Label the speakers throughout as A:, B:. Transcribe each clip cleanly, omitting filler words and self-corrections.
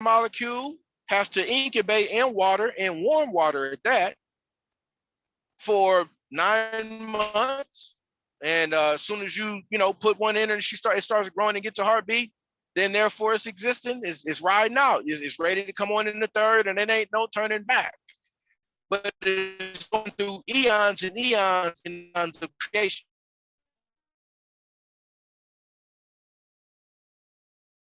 A: molecule has to incubate in water, and warm water at that, for 9 months. And as soon as you put one in and it starts growing and gets a heartbeat, then therefore it's existing, it's riding out, it's ready to come on in the third, and it ain't no turning back. But it's going through eons and eons and eons of creation.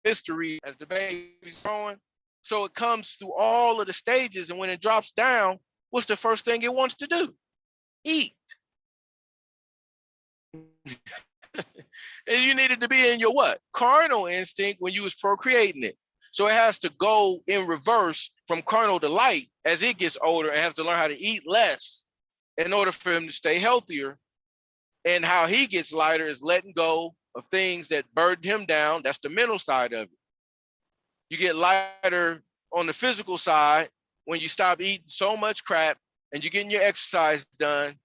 A: History as the baby's growing. So it comes through all of the stages, and when it drops down, what's the first thing it wants to do? Eat. And you needed to be in your what? Carnal instinct when you was procreating it. So it has to go in reverse from carnal to light as it gets older and has to learn how to eat less in order for him to stay healthier. And how he gets lighter is letting go of things that burden him down. That's the mental side of it. You get lighter on the physical side when you stop eating so much crap and you're getting your exercise done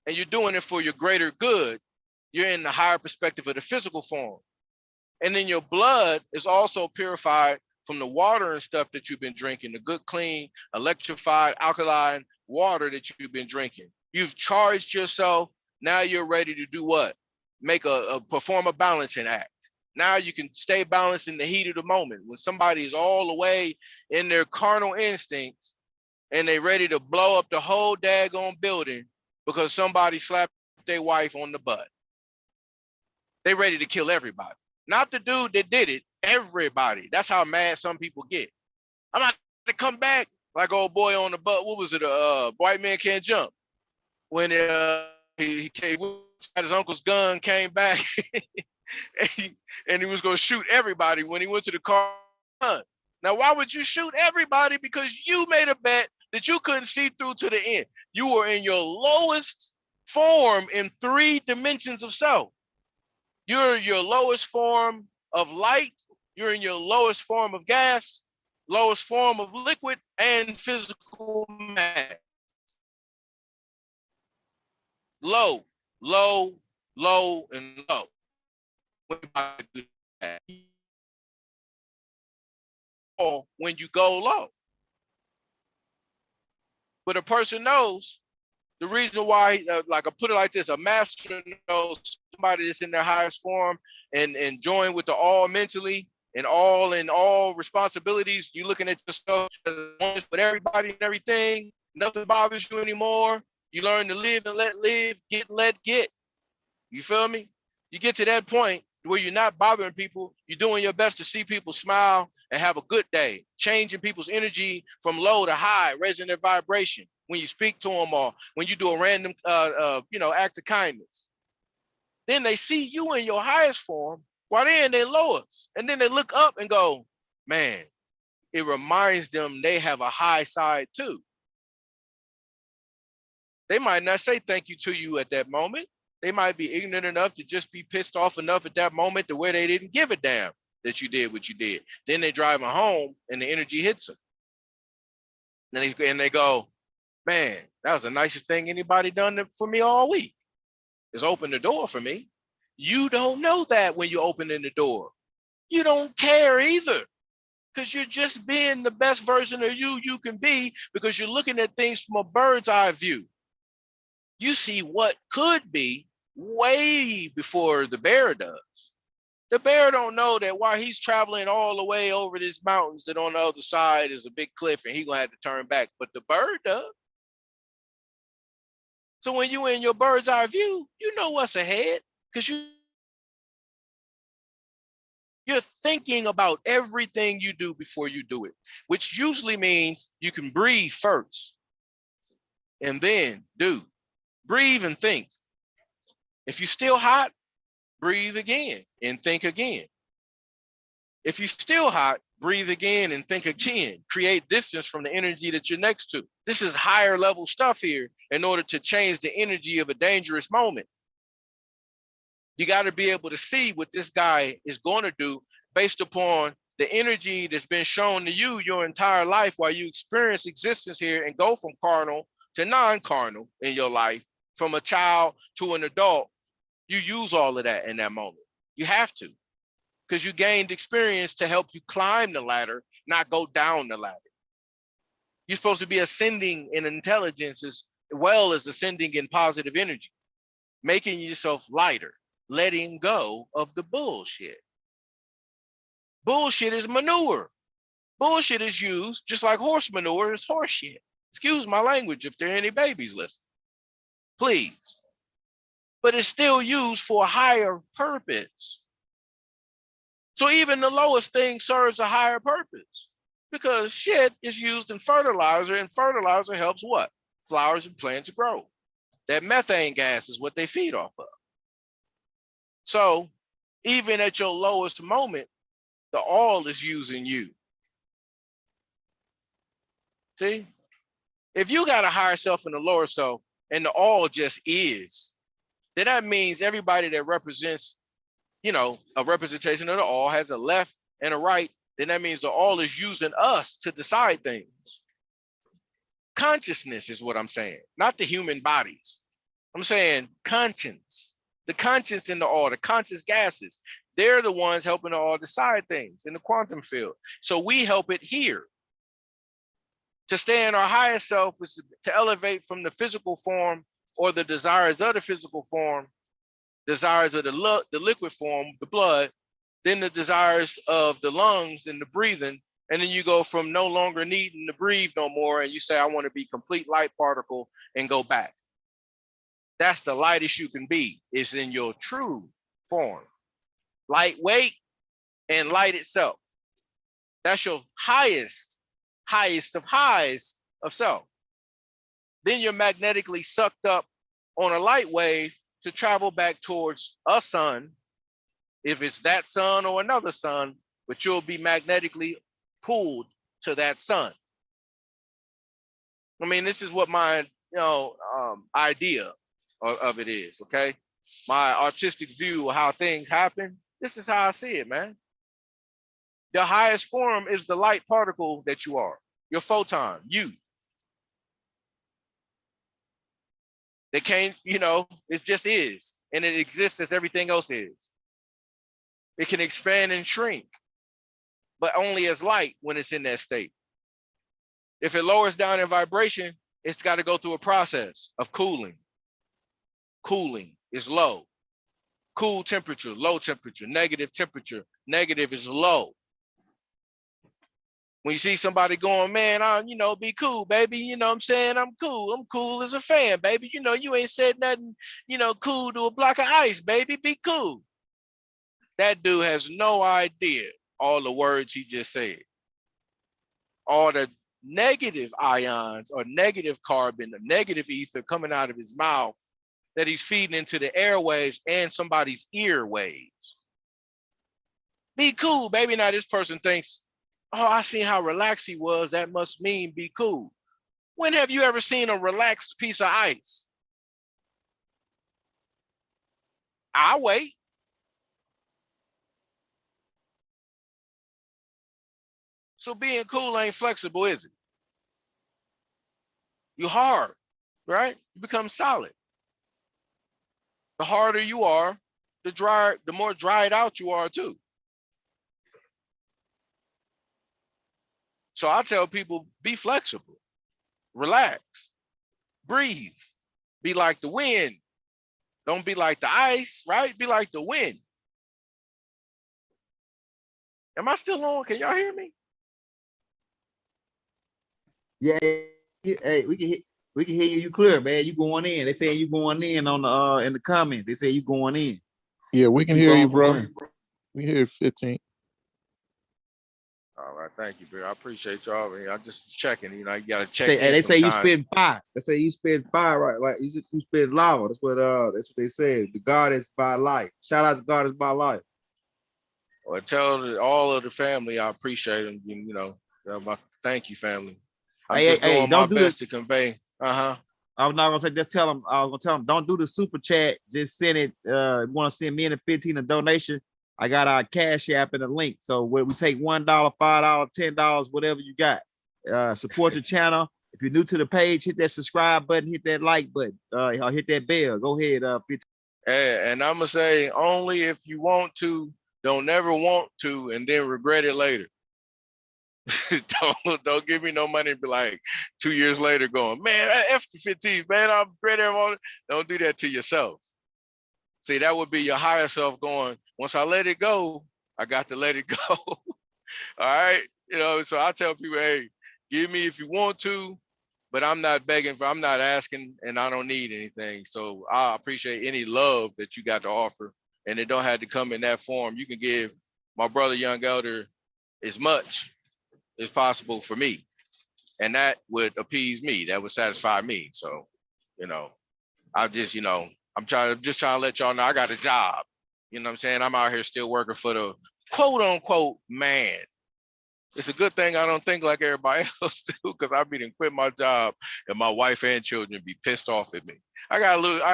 A: and you're doing it for your greater good. You're in the higher perspective of the physical form. And then your blood is also purified from the water and stuff that you've been drinking, the good, clean, electrified, alkaline water that you've been drinking. You've charged yourself. Now you're ready to do what? Perform a balancing act. Now you can stay balanced in the heat of the moment. When somebody is all the way in their carnal instincts and they're ready to blow up the whole daggone building because somebody slapped their wife on the butt. They ready to kill everybody. Not the dude that did it, everybody. That's how mad some people get. I'm about to come back like old boy on the butt. What was it? White Man Can't Jump. When he had his uncle's gun, came back and he was going to shoot everybody when he went to the car. Now, why would you shoot everybody? Because you made a bet that you couldn't see through to the end. You were in your lowest form in 3 dimensions of self. You're your lowest form of light. You're in your lowest form of gas, lowest form of liquid, and physical mass. Low, low, low, and low. When you go low. But a person knows the reason why, like I put it like this, a master knows somebody that's in their highest form and join with the all mentally and all responsibilities. You looking at yourself with everybody and everything. Nothing bothers you anymore. You learn to live and let live, get and let get. You feel me? You get to that point where you're not bothering people. You're doing your best to see people smile and have a good day, changing people's energy from low to high, raising their vibration when you speak to them or when you do a random, act of kindness. Then they see you in your highest form while they're in their lowest. And then they look up and go, man, it reminds them they have a high side too. They might not say thank you to you at that moment. They might be ignorant enough to just be pissed off enough at that moment to where they didn't give a damn that you did what you did. Then they drive home and the energy hits them. And they go, man, that was the nicest thing anybody done for me all week. Is open the door for me. You don't know that when you're opening the door. You don't care either because you're just being the best version of you can be because you're looking at things from a bird's eye view. You see what could be way before the bear does. The bear don't know that while he's traveling all the way over these mountains, that on the other side is a big cliff and he's gonna have to turn back. But the bird does. So when you're in your bird's eye view, you know what's ahead because you're thinking about everything you do before you do it, which usually means you can breathe first and then do. Breathe and think. If you're still hot, breathe again and think again. If you're still hot, breathe again and think again. Create distance from the energy that you're next to. This is higher level stuff here in order to change the energy of a dangerous moment. You got to be able to see what this guy is going to do based upon the energy that's been shown to you your entire life while you experience existence here and go from carnal to non-carnal in your life, from a child to an adult. You use all of that in that moment. You have to, because you gained experience to help you climb the ladder, not go down the ladder. You're supposed to be ascending in intelligence as well as ascending in positive energy, making yourself lighter, letting go of the bullshit. Bullshit is manure. Bullshit is used just like horse manure is horse shit. Excuse my language if there are any babies listening, please. But it's still used for a higher purpose. So even the lowest thing serves a higher purpose because shit is used in fertilizer, and fertilizer helps what? Flowers and plants grow. That methane gas is what they feed off of. So even at your lowest moment, the all is using you. See? If you got a higher self and a lower self and the all just is, then that means everybody that represents, you know, a representation of the all has a left and a right, then that means the all is using us to decide things. Consciousness is what I'm saying, not the human bodies. I'm saying conscience, the conscience in the all, the conscious gases, they're the ones helping the all decide things in the quantum field. So we help it here. To stay in our highest self is to elevate from the physical form or the desires of the physical form, desires of the liquid form, the blood, then the desires of the lungs and the breathing. And then you go from no longer needing to breathe no more. And you say, I want to be complete light particle and go back. That's the lightest you can be, is in your true form. Lightweight and light itself. That's your highest of highs of self. Then you're magnetically sucked up on a light wave to travel back towards a sun, if it's that sun or another sun, but you'll be magnetically pulled to that sun. I mean, this is what my idea of it is, okay? My artistic view of how things happen, this is how I see it, man. Your highest form is the light particle that you are, your photon, you. They can't, it just is. And it exists as everything else is. It can expand and shrink, but only as light when it's in that state. If it lowers down in vibration, it's got to go through a process of cooling. Cooling is low. Cool temperature, low temperature, negative temperature. Negative is low. When you see somebody going, man, be cool, baby. You know what I'm saying? I'm cool. I'm cool as a fan, baby. You ain't said nothing, cool to a block of ice, baby. Be cool. That dude has no idea all the words he just said. All the negative ions or negative carbon, the negative ether coming out of his mouth that he's feeding into the airwaves and somebody's ear waves. Be cool, baby. Now this person thinks, oh, I seen how relaxed he was. That must mean be cool. When have you ever seen a relaxed piece of ice? I'll wait. So being cool ain't flexible, is it? You're hard, right? You become solid. The harder you are, the more dried out you are too. So I tell people, be flexible, relax, breathe, be like the wind. Don't be like the ice, right? Be like the wind. Am I still on? Can y'all hear me?
B: Yeah, hey, we can hear you clear, man. You going in. They say you going in on the in the comments. They say you going in.
C: Yeah, we can hear you, bro. We hear 15.
A: All right, thank you, bro. I appreciate y'all. I'm just checking. You gotta check.
B: They say you spend fire. They say you spend fire, right? You spend lava. That's what they said. The God is by life. Shout out to God is by life.
A: Well, tell all of the family I appreciate them. Thank you, family. I'm just doing my best to convey. I
B: was not gonna say just tell them. I was gonna tell them don't do the super chat. Just send it. If you want to send me and 15 a donation, I got our Cash App and a link. So we take $1, $5, $10, whatever you got. Support the channel. If you're new to the page, hit that subscribe button, hit that like button, or hit that bell. Go ahead, 15.
A: And I'm gonna say only if you want to. Don't never want to and then regret it later. don't give me no money and be like 2 years later going, man, after 15, man, I'm great. Don't do that to yourself. See, that would be your higher self going, once I let it go, I got to let it go. All right. So I tell people, hey, give me if you want to, but I'm not begging I'm not asking, and I don't need anything. So I appreciate any love that you got to offer. And it don't have to come in that form. You can give my brother, young elder, as much as possible for me. And that would appease me. That would satisfy me. So, I just, I'm just trying to let y'all know I got a job. You know what I'm saying? I'm out here still working for the quote unquote man. It's a good thing I don't think like everybody else do, because I'd be to quit my job and my wife and children be pissed off at me. I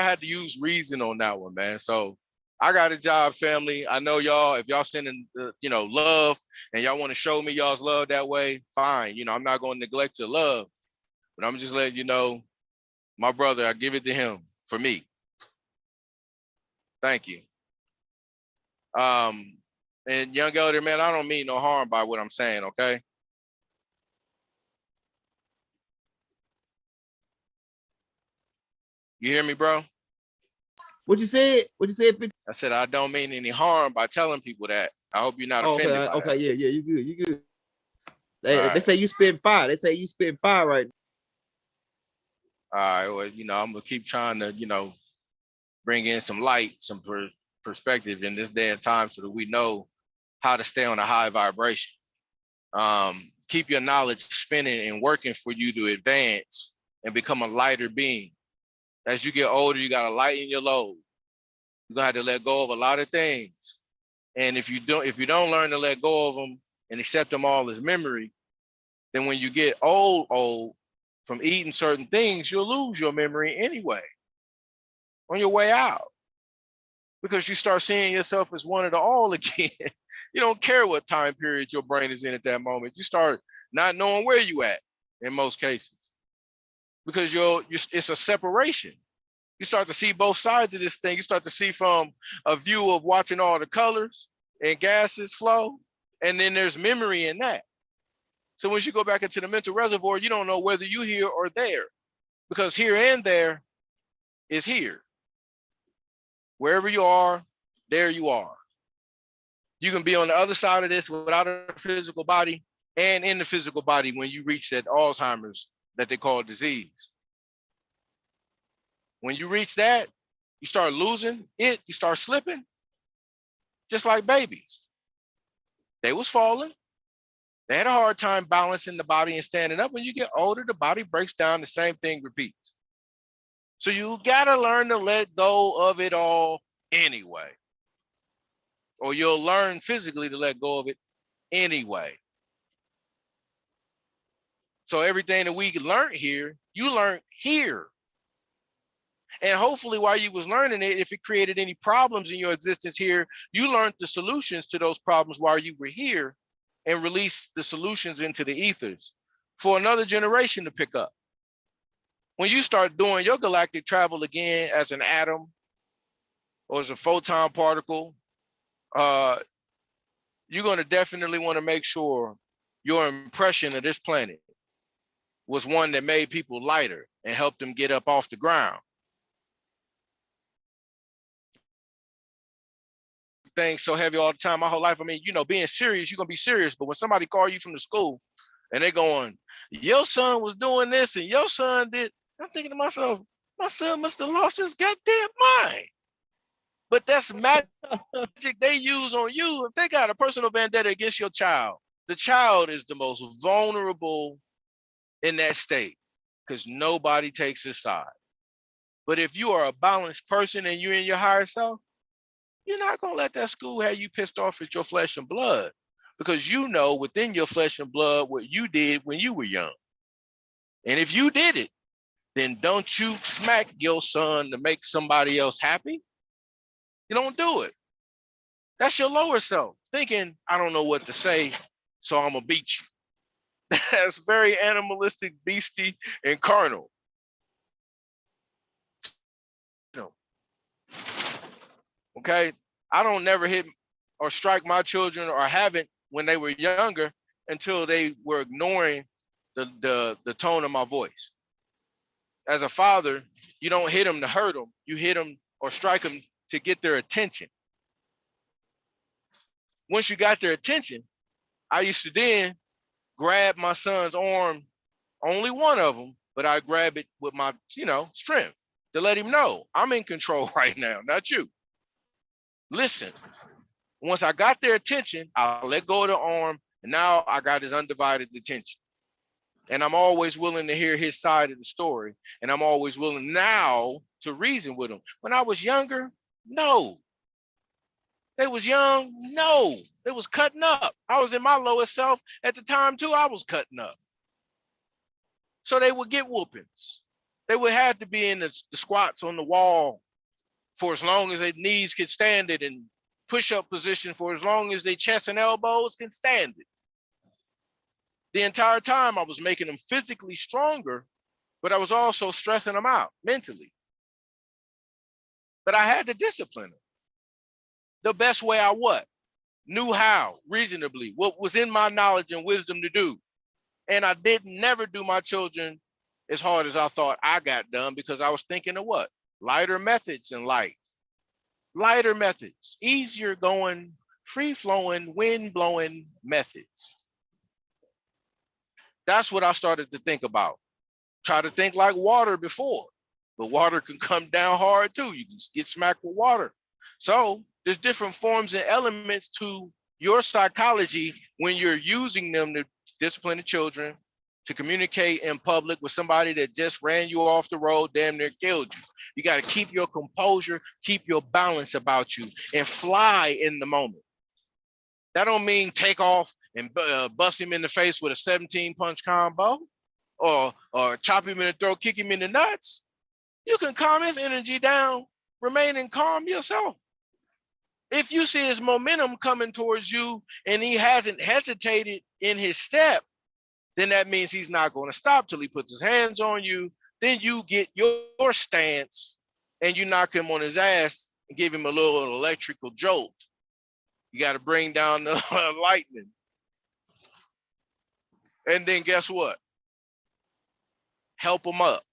A: had to use reason on that one, man. So I got a job, family. I know y'all, if y'all sending, love and y'all want to show me y'all's love that way, fine. I'm not going to neglect your love, but I'm just letting you know, my brother, I give it to him for me. Thank you. And young elder, man, I don't mean no harm by what I'm saying, okay? You hear me, bro?
B: What you said? What you said?
A: I said I don't mean any harm by telling people that. I hope you're not
B: Oh,
A: offended
B: okay,
A: by
B: okay,
A: that.
B: yeah, you good, you good.
A: All
B: They say you spend fire. They say you spend fire right
A: All right, well, I'm gonna keep trying to, bring in some light, some perspective in this day and time, so that we know how to stay on a high vibration. Keep your knowledge spinning and working for you to advance and become a lighter being. As you get older, you gotta lighten your load. You're gonna have to let go of a lot of things. And if you don't learn to let go of them and accept them all as memory, then when you get old from eating certain things, you'll lose your memory anyway on your way out, because you start seeing yourself as one of the all again. You don't care what time period your brain is in at that moment. You start not knowing where you at in most cases, because it's a separation. You start to see both sides of this thing. You start to see from a view of watching all the colors and gases flow, and then there's memory in that. So once you go back into the mental reservoir, you don't know whether you're here or there, because here and there is here. Wherever you are, there you are. You can be on the other side of this without a physical body and in the physical body when you reach that Alzheimer's that they call disease. When you reach that, you start losing it, you start slipping, just like babies. They was falling. They had a hard time balancing the body and standing up. When you get older, the body breaks down, the same thing repeats. So you gotta learn to let go of it all anyway. Or you'll learn physically to let go of it anyway. So everything that we learned here, you learned here. And hopefully while you was learning it, if it created any problems in your existence here, you learned the solutions to those problems while you were here and released the solutions into the ethers for another generation to pick up. When you start doing your galactic travel again as an atom or as a photon particle, you're going to definitely want to make sure your impression of this planet was one that made people lighter and helped them get up off the ground. Things so heavy all the time my whole life. I mean, being serious, you're going to be serious. But when somebody call you from the school and they're going, your son was doing this and your son did, I'm thinking to myself, my son must have lost his goddamn mind. But that's magic they use on you. If they got a personal vendetta against your child, the child is the most vulnerable in that state because nobody takes his side. But if you are a balanced person and you're in your higher self, you're not going to let that school have you pissed off at your flesh and blood, because you know within your flesh and blood what you did when you were young. And if you did it, then don't you smack your son to make somebody else happy. You don't do it. That's your lower self thinking, I don't know what to say, so I'm going to beat you. That's very animalistic, beastie, and carnal. Okay, I don't never hit or strike my children, or haven't when they were younger, until they were ignoring the tone of my voice. As a father, you don't hit them to hurt them. You hit them or strike them to get their attention. Once you got their attention, I used to then grab my son's arm, only one of them, but I grab it with my, strength to let him know I'm in control right now, not you. Listen, once I got their attention, I'll let go of the arm, and now I got his undivided attention. And I'm always willing to hear his side of the story, and I'm always willing now to reason with him. When I was younger, no. They was young, no. They was cutting up. I was in my lowest self at the time too. I was cutting up. So they would get whoopings. They would have to be in the squats on the wall for as long as their knees could stand it, and push-up position for as long as their chest and elbows can stand it. The entire time I was making them physically stronger, but I was also stressing them out mentally. But I had to discipline them the best way I knew how, reasonably, what was in my knowledge and wisdom to do. And I never do my children as hard as I thought I got done, because I was thinking of what? Lighter methods in life. Lighter methods, easier going, free-flowing, wind-blowing methods. That's what I started to think about. Try to think like water before, but water can come down hard too. You can get smacked with water. So there's different forms and elements to your psychology when you're using them to discipline the children, to communicate in public with somebody that just ran you off the road, damn near killed you. You got to keep your composure, keep your balance about you, and fly in the moment. That don't mean take off and bust him in the face with a 17-punch combo, or chop him in the throat, kick him in the nuts. You can calm his energy down, remaining calm yourself. If you see his momentum coming towards you and he hasn't hesitated in his step, then that means he's not going to stop till he puts his hands on you. Then you get your stance and you knock him on his ass and give him a little electrical jolt. You got to bring down the lightning. And then guess what? Help him up.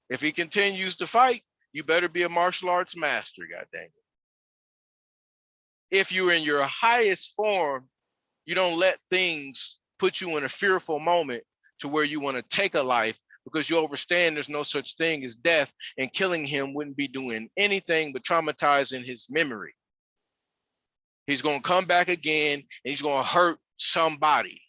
A: If he continues to fight, you better be a martial arts master, goddamn it. If you're in your highest form, you don't let things put you in a fearful moment to where you want to take a life, because you understand there's no such thing as death, and killing him wouldn't be doing anything but traumatizing his memory. He's going to come back again and he's going to hurt somebody.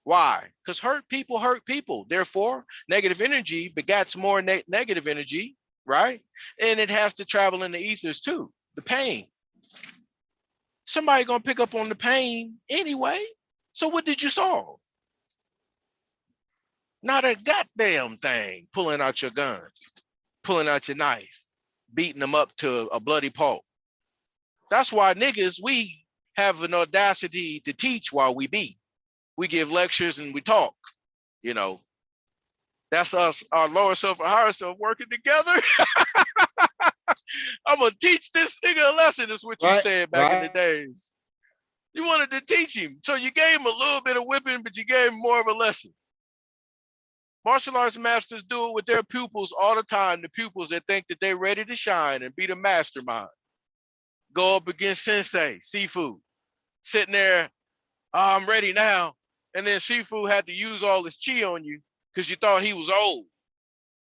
A: Why? Because hurt people. Therefore, negative energy begats more negative energy, right? And it has to travel in the ethers too, the pain. Somebody going to pick up on the pain anyway. So what did you solve? Not a goddamn thing. Pulling out your gun, pulling out your knife, beating them up to a bloody pulp. That's why niggas, we have an audacity to teach while we beat. We give lectures and we talk, That's us, our lower self and higher self working together. I'm going to teach this nigga a lesson, is what you said back in the days. You wanted to teach him. So you gave him a little bit of whipping, but you gave him more of a lesson. Martial arts masters do it with their pupils all the time, the pupils that think that they're ready to shine and be the mastermind. Go up against Sensei, Sifu, sitting there, I'm ready now. And then Sifu had to use all his chi on you because you thought he was old.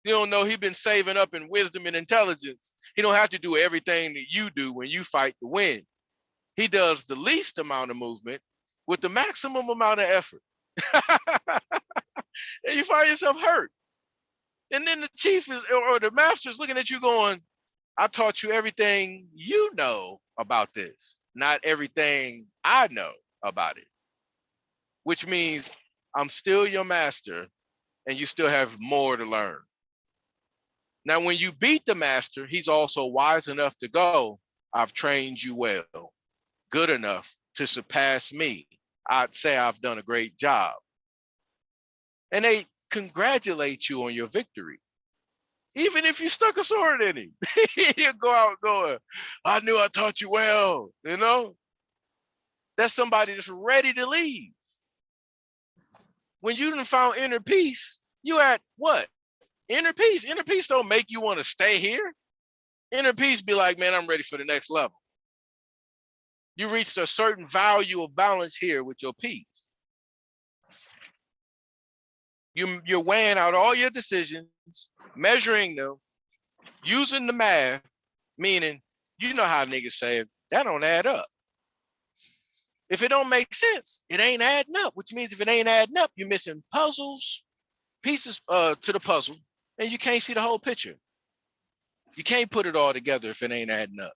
A: You don't know he's been saving up in wisdom and intelligence. He don't have to do everything that you do when you fight to win. He does the least amount of movement with the maximum amount of effort. And you find yourself hurt. And then the chief is, or the master is looking at you going, I taught you everything you know about this, not everything I know about it. Which means I'm still your master and you still have more to learn. Now, when you beat the master, he's also wise enough to go, I've trained you well, good enough to surpass me. I'd say I've done a great job. And they congratulate you on your victory. Even if you stuck a sword in him, you go out going, I knew I taught you well, That's somebody that's ready to leave. When you done found inner peace, you at what? Inner peace. Inner peace don't make you want to stay here. Inner peace be like, man, I'm ready for the next level. You reached a certain value of balance here with your peace. You're weighing out all your decisions, measuring them, using the math, meaning, you know how niggas say it, that don't add up. If it don't make sense, it ain't adding up, which means if it ain't adding up, you're missing pieces to the puzzle, and you can't see the whole picture. You can't put it all together if it ain't adding up.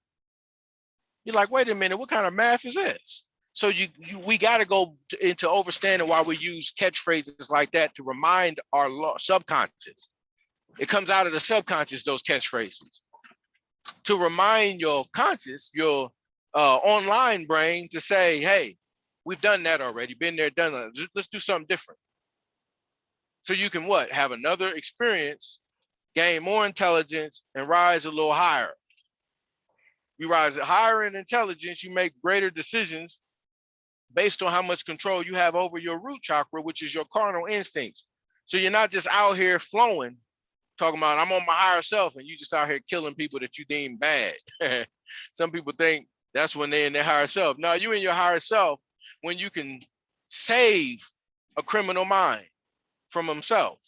A: You're like, wait a minute, what kind of math is this? So we got to go into understanding why we use catchphrases like that to remind our subconscious. It comes out of the subconscious, those catchphrases, to remind your conscious, your online brain to say, hey, we've done that already, been there, done that. Let's do something different. So you can what? Have another experience, gain more intelligence, and rise a little higher. You rise higher in intelligence, you make greater decisions based on how much control you have over your root chakra, which is your carnal instincts. So you're not just out here flowing, talking about I'm on my higher self, and you just out here killing people that you deem bad. Some people think that's when they're in their higher self. No, you in your higher self when you can save a criminal mind from himself.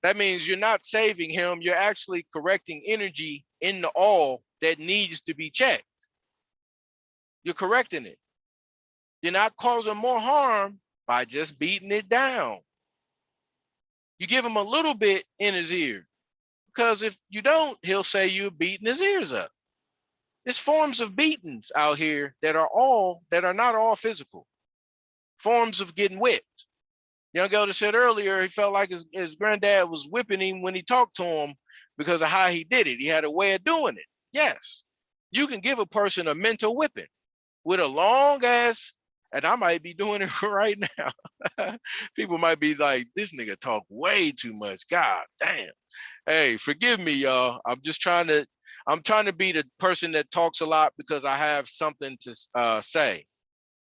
A: That means you're not saving him, you're actually correcting energy in the all that needs to be checked. You're correcting it. You're not causing more harm by just beating it down. You give him a little bit in his ear, because if you don't, he'll say you're beating his ears up. There's forms of beatings out here that are not all physical. Forms of getting whipped. Young Elder said earlier he felt like his granddad was whipping him when he talked to him because of how he did it. He had a way of doing it. Yes, you can give a person a mental whipping with a long ass, and I might be doing it right now. People might be like, this nigga talk way too much. God damn. Hey, forgive me, y'all. I'm trying to be the person that talks a lot because I have something to say,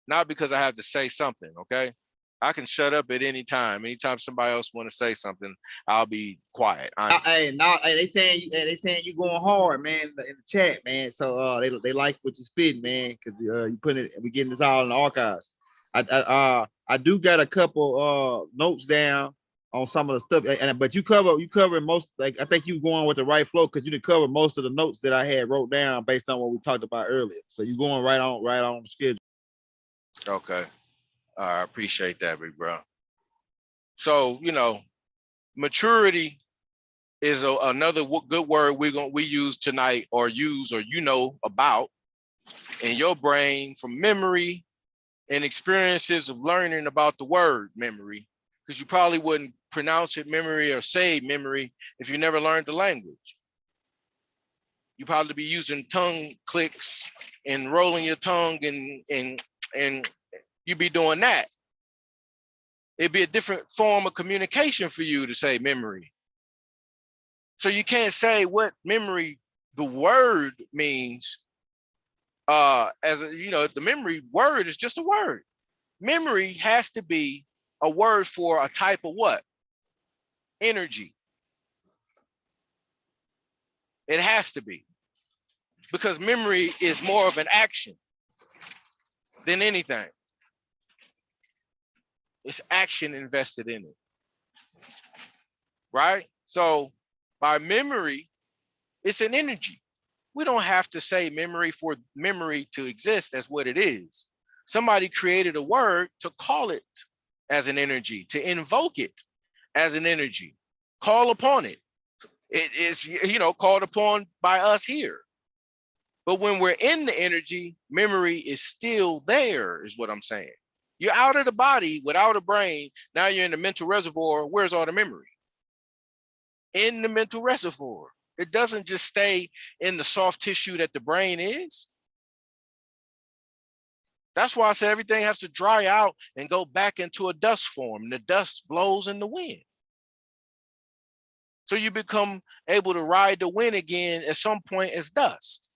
A: not because I have to say something, okay? I can shut up at any time. Anytime somebody else want to say something, I'll be quiet.
B: Hey, they saying you going hard, man, in the chat, man. So they like what you spitting, man, because you putting it. We getting this all in the archives. I do got a couple notes down on some of the stuff, but you cover most. Like I think you going with the right flow because you did cover most of the notes that I had wrote down based on what we talked about earlier. So you going right on the schedule.
A: Okay. I appreciate that, big bro. So, maturity is another good word we use tonight, or about in your brain from memory and experiences of learning about the word memory, because you probably wouldn't pronounce it memory or say memory if you never learned the language. You probably be using tongue clicks and rolling your tongue and you be doing that. It'd be a different form of communication for you to say memory. So you can't say what memory, the word means, the memory word is just a word. Memory has to be a word for a type of what? Energy. It has to be. Because memory is more of an action than anything. It's action invested in it. Right? So by memory, it's an energy. We don't have to say memory for memory to exist as what it is. Somebody created a word to call it as an energy, to invoke it as an energy, call upon it. It is, called upon by us here. But when we're in the energy, memory is still there, is what I'm saying. You're out of the body without a brain. Now you're in the mental reservoir. Where's all the memory? In the mental reservoir. It doesn't just stay in the soft tissue that the brain is. That's why I said everything has to dry out and go back into a dust form. And the dust blows in the wind. So you become able to ride the wind again at some point as dust.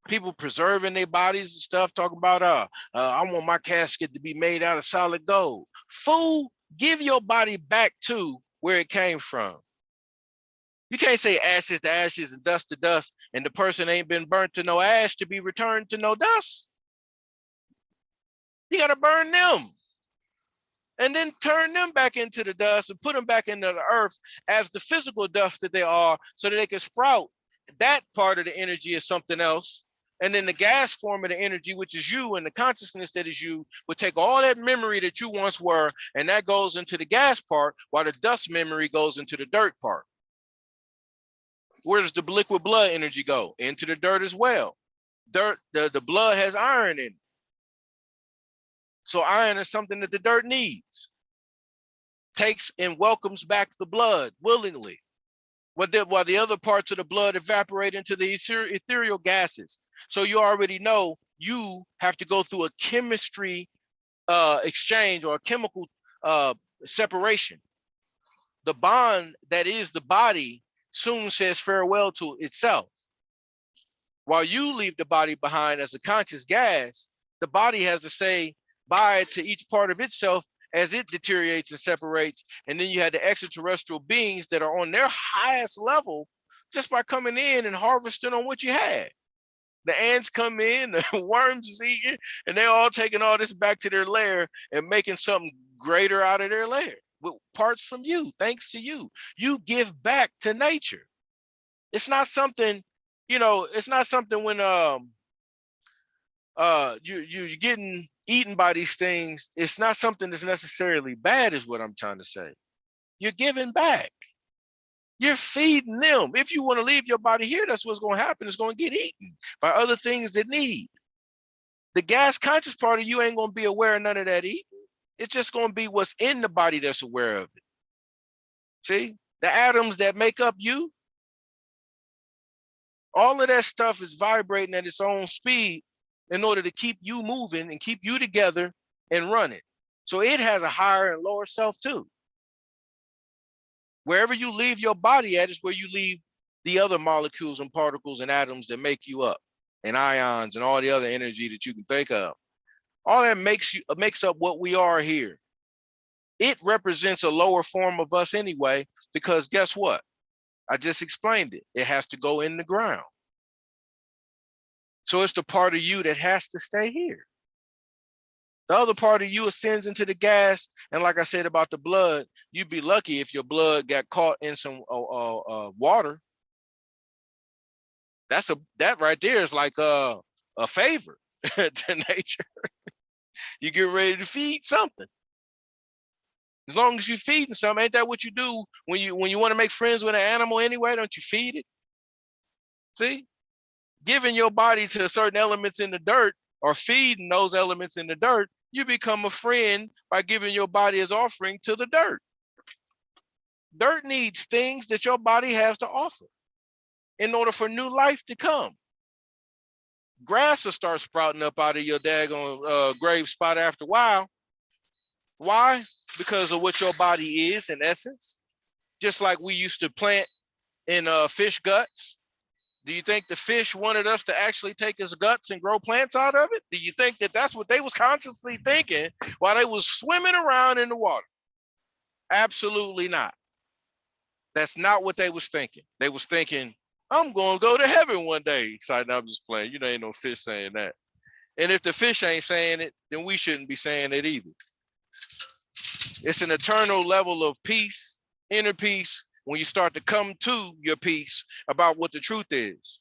A: People preserving their bodies and stuff, talking about I want my casket to be made out of solid gold. Fool, give your body back to where it came from. You can't say ashes to ashes and dust to dust, and the person ain't been burnt to no ash to be returned to no dust. You got to burn them and then turn them back into the dust and put them back into the earth as the physical dust that they are, so that they can sprout. That part of the energy is something else. And then the gas form of the energy, which is you, and the consciousness that is you, would take all that memory that you once were, and that goes into the gas part, while the dust memory goes into the dirt part. Where does the liquid blood energy go? Into the dirt as well. Dirt, the blood has iron in it. So iron is something that the dirt needs. Takes and welcomes back the blood willingly. While the other parts of the blood evaporate into the ethereal gases. So you already know you have to go through a chemistry exchange or a chemical separation. The bond that is the body soon says farewell to itself. While you leave the body behind as a conscious gas, the body has to say bye to each part of itself as it deteriorates and separates. And then you have the extraterrestrial beings that are on their highest level just by coming in and harvesting on what you had. The ants come in, the worms is eating, and they're all taking all this back to their lair and making something greater out of their lair with parts from you, thanks to you. You give back to nature. It's not something, it's not something when you're getting eaten by these things. It's not something that's necessarily bad, is what I'm trying to say. You're giving back. You're feeding them. If you want to leave your body here, that's what's going to happen. It's going to get eaten by other things that need. The gas conscious part of you ain't going to be aware of none of that eating. It's just going to be what's in the body that's aware of it. See, the atoms that make up you, all of that stuff is vibrating at its own speed in order to keep you moving and keep you together and running. So it has a higher and lower self too. Wherever you leave your body at is where you leave the other molecules and particles and atoms that make you up, and ions and all the other energy that you can think of. All that makes up what we are here. It represents a lower form of us anyway, because guess what? I just explained it. It has to go in the ground. So it's the part of you that has to stay here. The other part of you ascends into the gas, and like I said about the blood, you'd be lucky if your blood got caught in some water. That right there is like a favor to nature. You get ready to feed something. As long as you're feeding something, ain't that what you do when you want to make friends with an animal anyway? Don't you feed it? See, giving your body to certain elements in the dirt or feeding those elements in the dirt, you become a friend by giving your body as offering to the dirt. Dirt needs things that your body has to offer in order for new life to come. Grass will start sprouting up out of your daggone grave spot after a while. Why? Because of what your body is in essence. Just like we used to plant in fish guts. Do you think the fish wanted us to actually take his guts and grow plants out of it? Do you think that that's what they was consciously thinking while they was swimming around in the water? Absolutely not. That's not what they was thinking. They was thinking, I'm going to go to heaven one day. Excited, I'm just playing. Ain't no fish saying that. And if the fish ain't saying it, then we shouldn't be saying it either. It's an eternal level of peace, inner peace, when you start to come to your peace about what the truth is.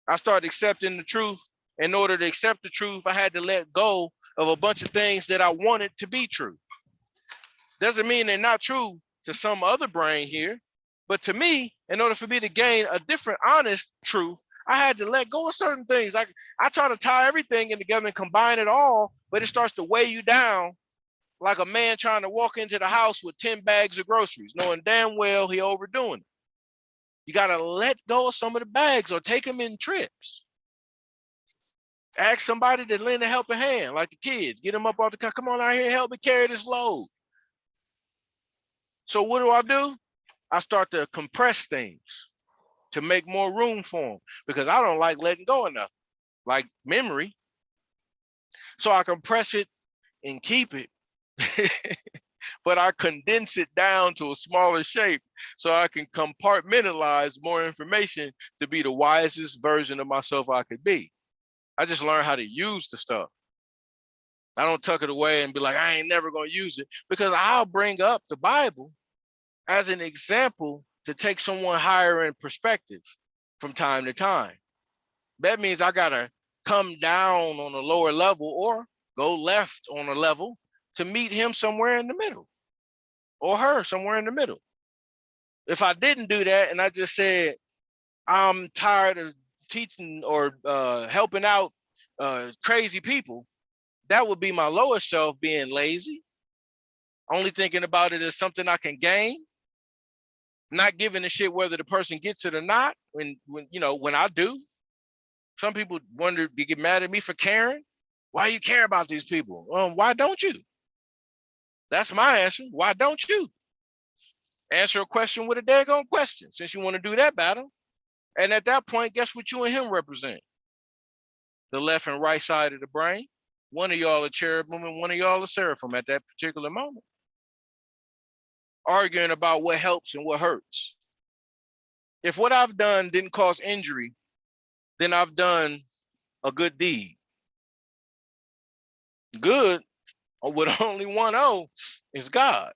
A: I started accepting the truth. In order to accept the truth, I had to let go of a bunch of things that I wanted to be true. Doesn't mean they're not true to some other brain here, but to me, in order for me to gain a different, honest truth, I had to let go of certain things. I try to tie everything in together and combine it all, but it starts to weigh you down like a man trying to walk into the house with 10 bags of groceries, knowing damn well he overdoing it. You got to let go of some of the bags or take them in trips. Ask somebody to lend a helping hand, like the kids. Get them up off the car. Come on out here, help me carry this load. So what do? I start to compress things to make more room for them, because I don't like letting go of nothing, like memory. So I compress it and keep it, but I condense it down to a smaller shape so I can compartmentalize more information to be the wisest version of myself I could be. I just learned how to use the stuff. I don't tuck it away and be like, I ain't never going to use it, because I'll bring up the Bible as an example to take someone higher in perspective from time to time. That means I got to come down on a lower level or go left on a level to meet him somewhere in the middle, or her somewhere in the middle. If I didn't do that and I just said, I'm tired of teaching or helping out crazy people, that would be my lower self being lazy, only thinking about it as something I can gain, not giving a shit whether the person gets it or not. When I do, some people wonder, they get mad at me for caring. Why you care about these people? Why don't you? That's my answer. Why don't you? Answer a question with a daggone question, since you want to do that battle. And at that point, guess what you and him represent? The left and right side of the brain. One of y'all a cherubim and one of y'all a seraphim at that particular moment. Arguing about what helps and what hurts. If what I've done didn't cause injury, then I've done a good deed. Good, with only one O, is God.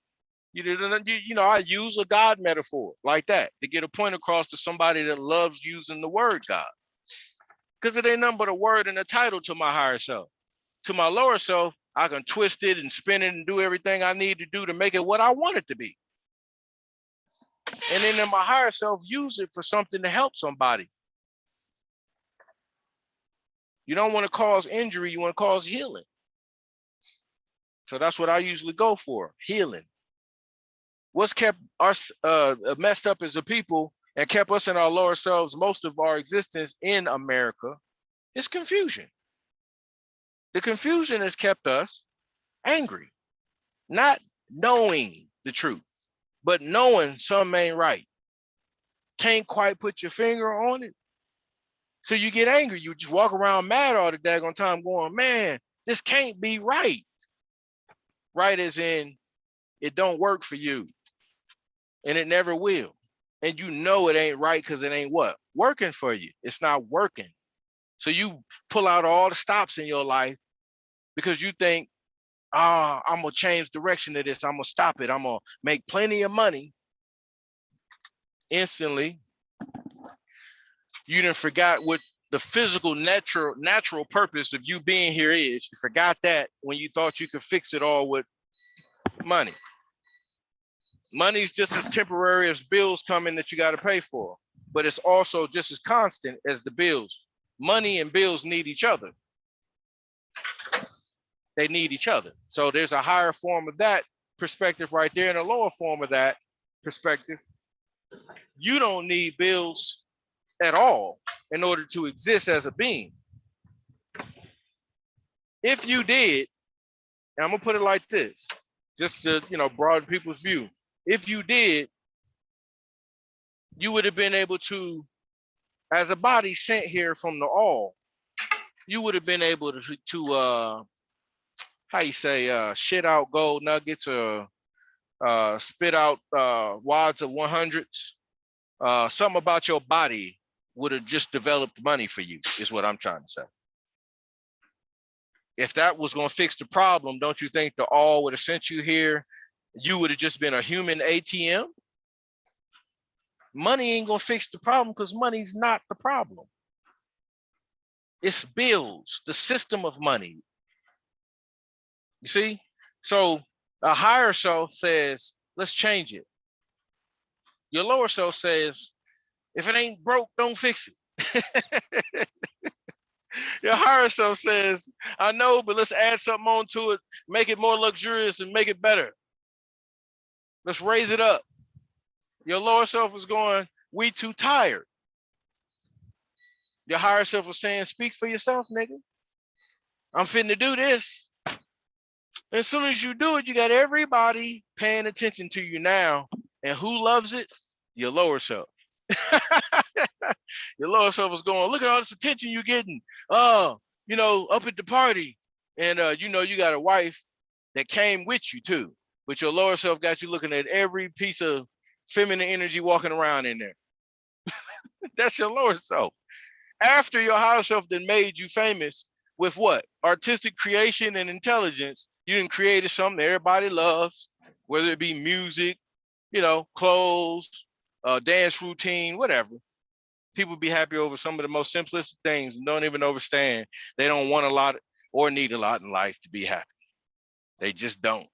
A: I use a God metaphor like that to get a point across to somebody that loves using the word God. Because it ain't nothing but a word and a title to my higher self. To my lower self, I can twist it and spin it and do everything I need to do to make it what I want it to be. And then in my higher self, use it for something to help somebody. You don't want to cause injury, you want to cause healing. So that's what I usually go for, healing. What's kept us messed up as a people and kept us in our lower selves most of our existence in America is confusion. The confusion has kept us angry, not knowing the truth, but knowing something ain't right. Can't quite put your finger on it. So you get angry. You just walk around mad all the daggone time going, man, this can't be right. Right as in, it don't work for you. And it never will. And you know it ain't right because it ain't what? Working for you. It's not working. So you pull out all the stops in your life because you think, I'm going to change direction of this. I'm going to stop it. I'm going to make plenty of money. Instantly, you done forgot what the physical natural purpose of you being here is. You forgot that when you thought you could fix it all with money. Money's just as temporary as bills coming that you got to pay for, but it's also just as constant as the bills. Money and bills need each other. They need each other. So there's a higher form of that perspective right there and a lower form of that perspective. You don't need bills at all in order to exist as a being. If you did, and I'm gonna put it like this, just to broaden people's view. If you did, you would have been able to, as a body sent here from the all, you would have been able to how you say, shit out gold nuggets or spit out wads of 100s. Something about your body would have just developed money for you, is what I'm trying to say. If that was going to fix the problem, don't you think the all would have sent you here? You would have just been a human ATM. Money ain't going to fix the problem because money's not the problem. It's bills, the system of money. You see? So a higher self says, let's change it. Your lower self says, if it ain't broke, don't fix it. Your higher self says, I know, but let's add something on to it, make it more luxurious and make it better. Let's raise it up. Your lower self is going, we too tired. Your higher self was saying, speak for yourself, nigga. I'm finna do this. As soon as you do it, you got everybody paying attention to you now. And who loves it? Your lower self. Your lower self is going, look at all this attention you're getting. You know, up at the party. And you know, you got a wife that came with you too. But your lower self got you looking at every piece of feminine energy walking around in there. That's your lower self. After your higher self then made you famous with what? Artistic creation and intelligence. You done created something everybody loves, whether it be music, you know, clothes, dance routine, whatever. People be happy over some of the most simplistic things and don't even understand. They don't want a lot or need a lot in life to be happy. They just don't.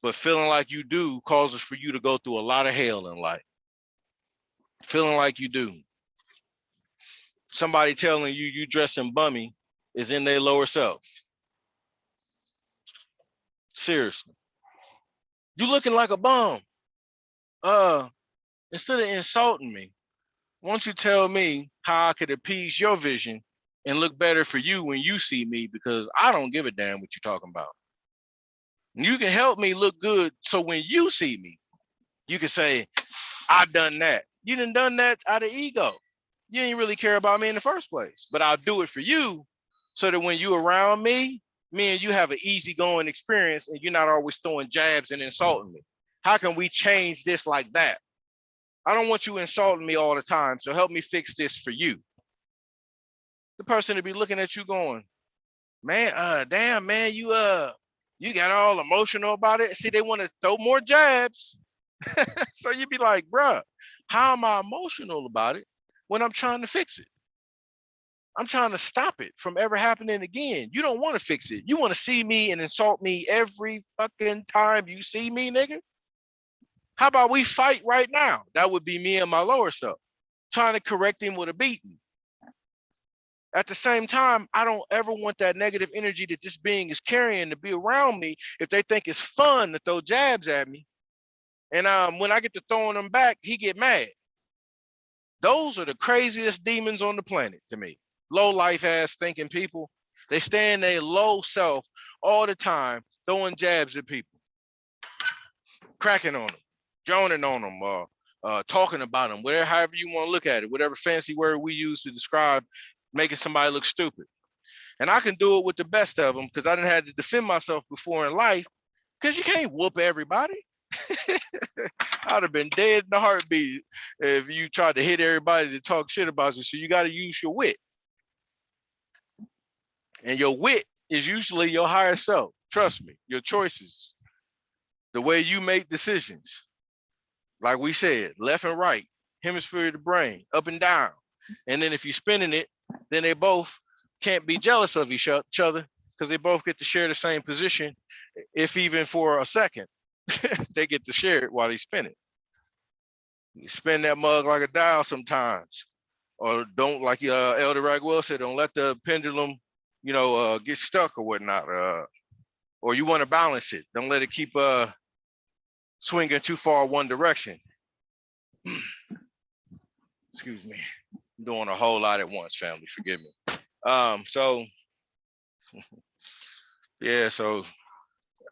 A: But feeling like you do causes for you to go through a lot of hell in life. Feeling like you do. Somebody telling you you dressing bummy is in their lower self. Seriously. You looking like a bum. Instead of insulting me, why don't you tell me how I could appease your vision and look better for you when you see me, because I don't give a damn what you're talking about. You can help me look good so when you see me, you can say, I done that. You done that out of ego. You ain't really care about me in the first place, but I'll do it for you so that when you around me and you have an easygoing experience and you're not always throwing jabs and insulting me. How can we change this like that? I don't want you insulting me all the time, so help me fix this for you. The person to be looking at you going, man, damn, man, you got all emotional about it. See, they want to throw more jabs. So you be like, bruh, how am I emotional about it when I'm trying to fix it? I'm trying to stop it from ever happening again. You don't want to fix it. You want to see me and insult me every fucking time you see me, nigga. How about we fight right now? That would be me and my lower self trying to correct him with a beating. At the same time, I don't ever want that negative energy that this being is carrying to be around me if they think it's fun to throw jabs at me. And when I get to throwing them back, he get mad. Those are the craziest demons on the planet to me. Low life ass thinking people. They stay in their low self all the time, throwing jabs at people, cracking on them, joning on them, talking about them, whatever, however you want to look at it, whatever fancy word we use to describe making somebody look stupid. And I can do it with the best of them because I didn't have to defend myself before in life, because you can't whoop everybody. I'd have been dead in a heartbeat if you tried to hit everybody to talk shit about you. So you got to use your wit. And your wit is usually your higher self. Trust me, your choices, the way you make decisions. Like we said, left and right, hemisphere of the brain, up and down. And then if you're spinning it, then they both can't be jealous of each other because they both get to share the same position, if even for a second. They get to share it while they spin it. You spin that mug like a dial sometimes, or don't, like Elder Raziel said, don't let the pendulum, get stuck or whatnot. Or you want to balance it. Don't let it keep swinging too far one direction. Excuse me. I'm doing a whole lot at once, family. Forgive me. So yeah, so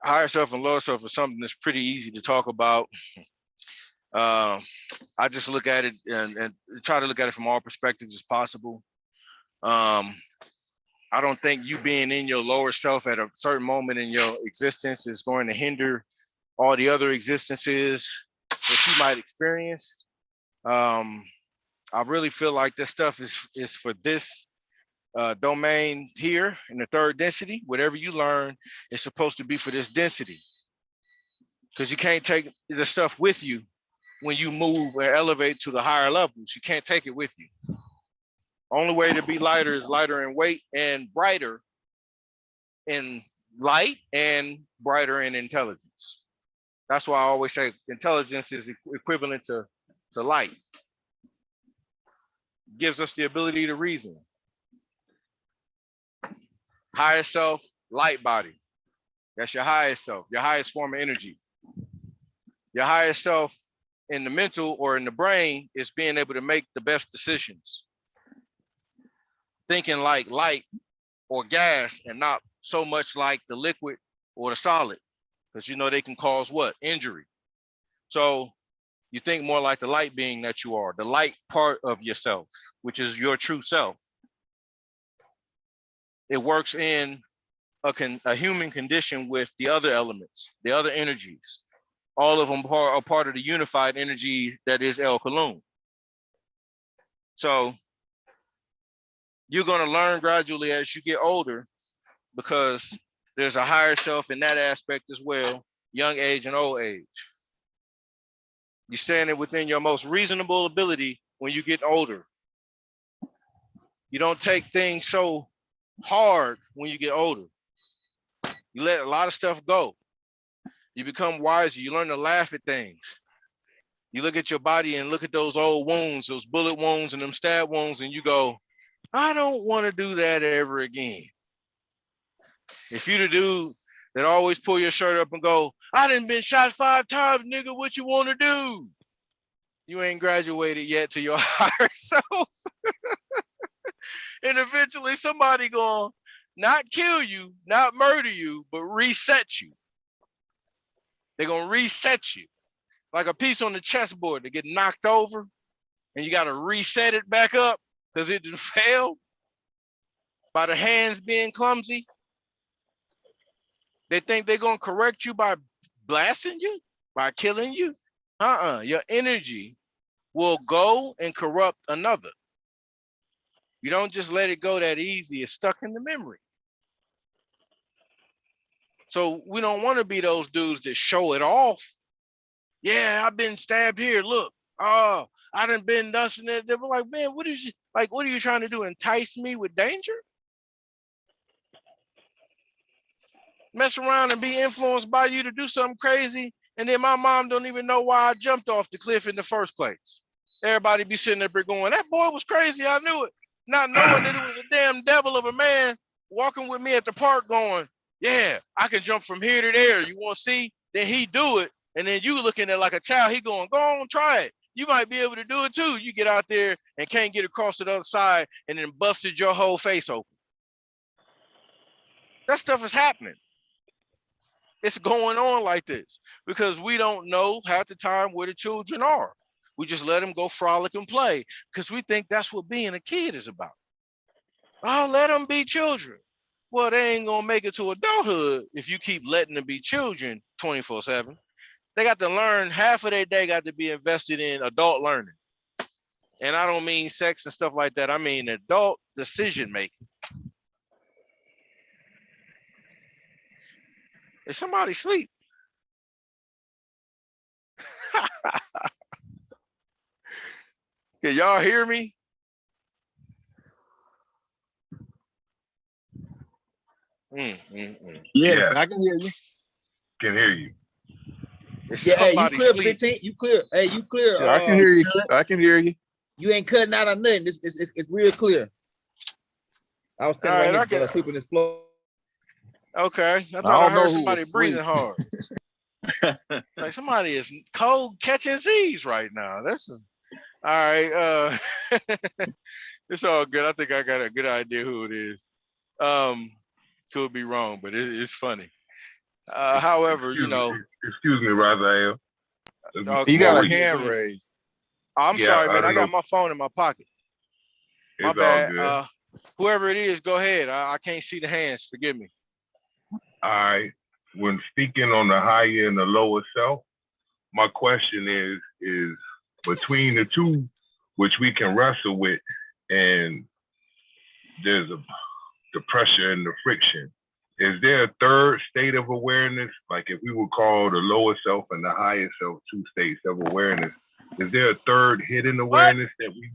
A: higher self and lower self is something that's pretty easy to talk about. I just look at it and try to look at it from all perspectives as possible. I don't think you being in your lower self at a certain moment in your existence is going to hinder all the other existences that you might experience. I really feel like this stuff is for this domain here in the third density. Whatever you learn is supposed to be for this density, because you can't take the stuff with you when you move or elevate to the higher levels. You can't take it with you. Only way to be lighter is lighter in weight and brighter in light and brighter in intelligence. That's why I always say intelligence is equivalent to light. It gives us the ability to reason. Higher self, light body. That's your highest self, your highest form of energy. Your higher self in the mental or in the brain is being able to make the best decisions. Thinking like light or gas and not so much like the liquid or the solid, because they can cause what? Injury. So You think more like the light being that you are, the light part of yourself, which is your true self. It works in a human condition with the other elements, the other energies. All of them are part of the unified energy that is El Kalun. So you're going to learn gradually as you get older, because there's a higher self in that aspect as well, young age and old age. You're standing within your most reasonable ability when you get older. You don't take things so hard when you get older. You let a lot of stuff go. You become wiser. You learn to laugh at things. You look at your body and look at those old wounds, those bullet wounds and them stab wounds, and you go, I don't want to do that ever again. If you the dude that always pull your shirt up and go, I done been shot 5 times, nigga, what you want to do? You ain't graduated yet to your higher self. And eventually somebody gonna not kill you, not murder you, but reset you. They're gonna reset you. Like a piece on the chessboard that get knocked over and you gotta reset it back up because it didn't fail by the hands being clumsy. They think they're gonna correct you by blasting you, by killing you. Your energy will go and corrupt another. You don't just let it go that easy. It's stuck in the memory. So we don't want to be those dudes that show it off. Yeah, I've been stabbed here. Look, oh, I done been this and that. They were like, man, what are you trying to do? Entice me with danger? Mess around and be influenced by you to do something crazy, and then my mom don't even know why I jumped off the cliff in the first place. Everybody be sitting there going, that boy was crazy, I knew it. Not knowing that it was a damn devil of a man walking with me at the park going, yeah, I can jump from here to there. You want to see? Then he do it, and then you looking at like a child, he going, go on, try it. You might be able to do it too. You get out there and can't get across to the other side and then busted your whole face open. That stuff is happening. It's going on like this because we don't know half the time where the children are. We just let them go frolic and play because we think that's what being a kid is about. Oh, let them be children. Well, they ain't gonna make it to adulthood if you keep letting them be children 24/7. They got to learn, half of their day got to be invested in adult learning. And I don't mean sex and stuff like that. I mean adult decision making. Is somebody asleep? Can y'all hear me?
D: Yeah, I can hear you.
E: Can hear you.
B: Yeah, you clear, 15. You clear. Hey, you clear.
C: Yeah, I can hear you. I can hear you.
B: You ain't cutting out on nothing. It's real clear. I was standing right here sweeping this floor.
A: Okay, I thought I heard somebody breathing hard. Like somebody is cold catching Z's right now. That's all right. It's all good. I think I got a good idea who it is. Could be wrong, but it's funny. However,
E: excuse me, Raziel.
A: Okay.
C: You got a hand raised.
A: I'm sorry, man. I got my phone in my pocket. My bad. Whoever it is, go ahead. I can't see the hands. Forgive me.
E: All right. When speaking on the higher and the lower self, my question is between the two, which we can wrestle with, and there's the pressure and the friction. Is there a third state of awareness? Like if we would call the lower self and the higher self 2 states of awareness, is there a third hidden awareness that we...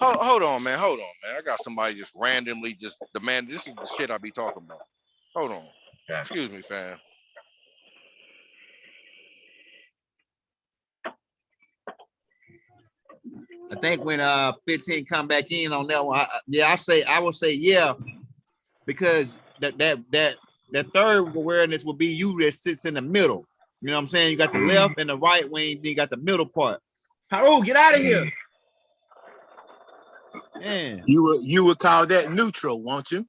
A: Hold on, man. I got somebody just randomly just demanding. This is the shit I be talking about. Hold on. Yeah. Excuse me, fam.
B: I think when 15 come back in on that one, I will say yeah, because that third awareness will be you that sits in the middle. You know what I'm saying? You got the left and the right wing, then you got the middle part. Haru, get out of here. Man.
D: You would call that neutral, won't you?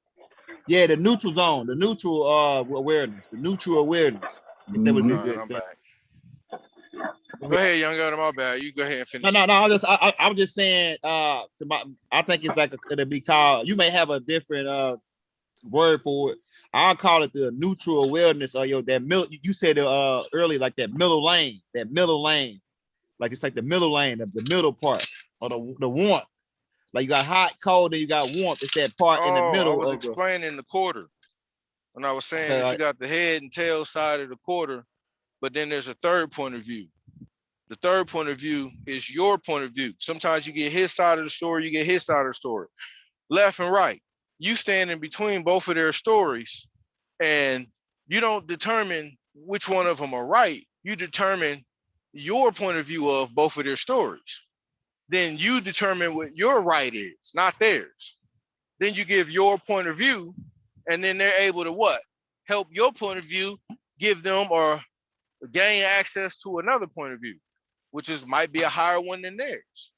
B: Yeah, the neutral zone, the neutral awareness, the neutral awareness. If that would be a good thing.
A: Go ahead, young girl. My bad. You go ahead and
B: No,
A: finish.
B: no, no. I'm just saying. I think it's like it'll be called. You may have a different word for it. I'll call it the neutral awareness of your that middle. You said earlier like that middle lane. Like it's like the middle lane, the middle part, or the warmth. Like you got hot, cold, and you got warmth. It's that part in the
A: Oh, I
B: middle
A: was
B: of the.
A: explaining the quarter. And I was saying
B: Okay,
A: that you
B: like,
A: got the head and tail side of the quarter, but then there's a third point of view. The third point of view is your point of view. Sometimes you get his side of the story, you get his side of the story, left and right. You stand in between both of their stories, and you don't determine which one of them are right. You determine your point of view of both of their stories. Then you determine what your right is, not theirs. Then you give your point of view, and then they're able to what? Help your point of view, give them or gain access to another point of view, which is might be a higher one than theirs.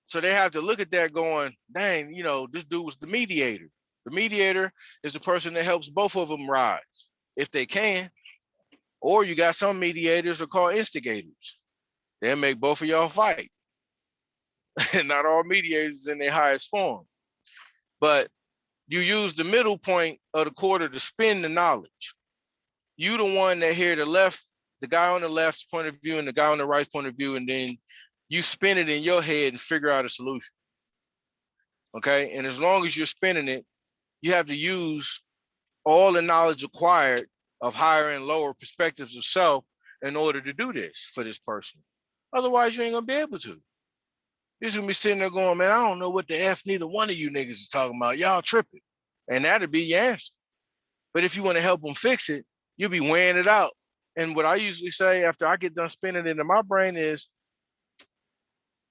A: So they have to look at that going, dang, this dude was the mediator. The mediator is the person that helps both of them rise, if they can. Or you got some mediators are called instigators. They'll make both of y'all fight. And not all mediators in their highest form. But you use the middle point of the quarter to spin the knowledge. You the one that hear the left, the guy on the left's point of view and the guy on the right's point of view, and then you spin it in your head and figure out a solution. Okay. And as long as you're spinning it, you have to use all the knowledge acquired of higher and lower perspectives of self in order to do this for this person. Otherwise, you ain't gonna be able to. You're just gonna be sitting there going, man, I don't know what the F neither one of you niggas is talking about. Y'all tripping. And that'd be your answer. But if you want to help them fix it, you'll be weighing it out. And what I usually say after I get done spinning it into my brain is,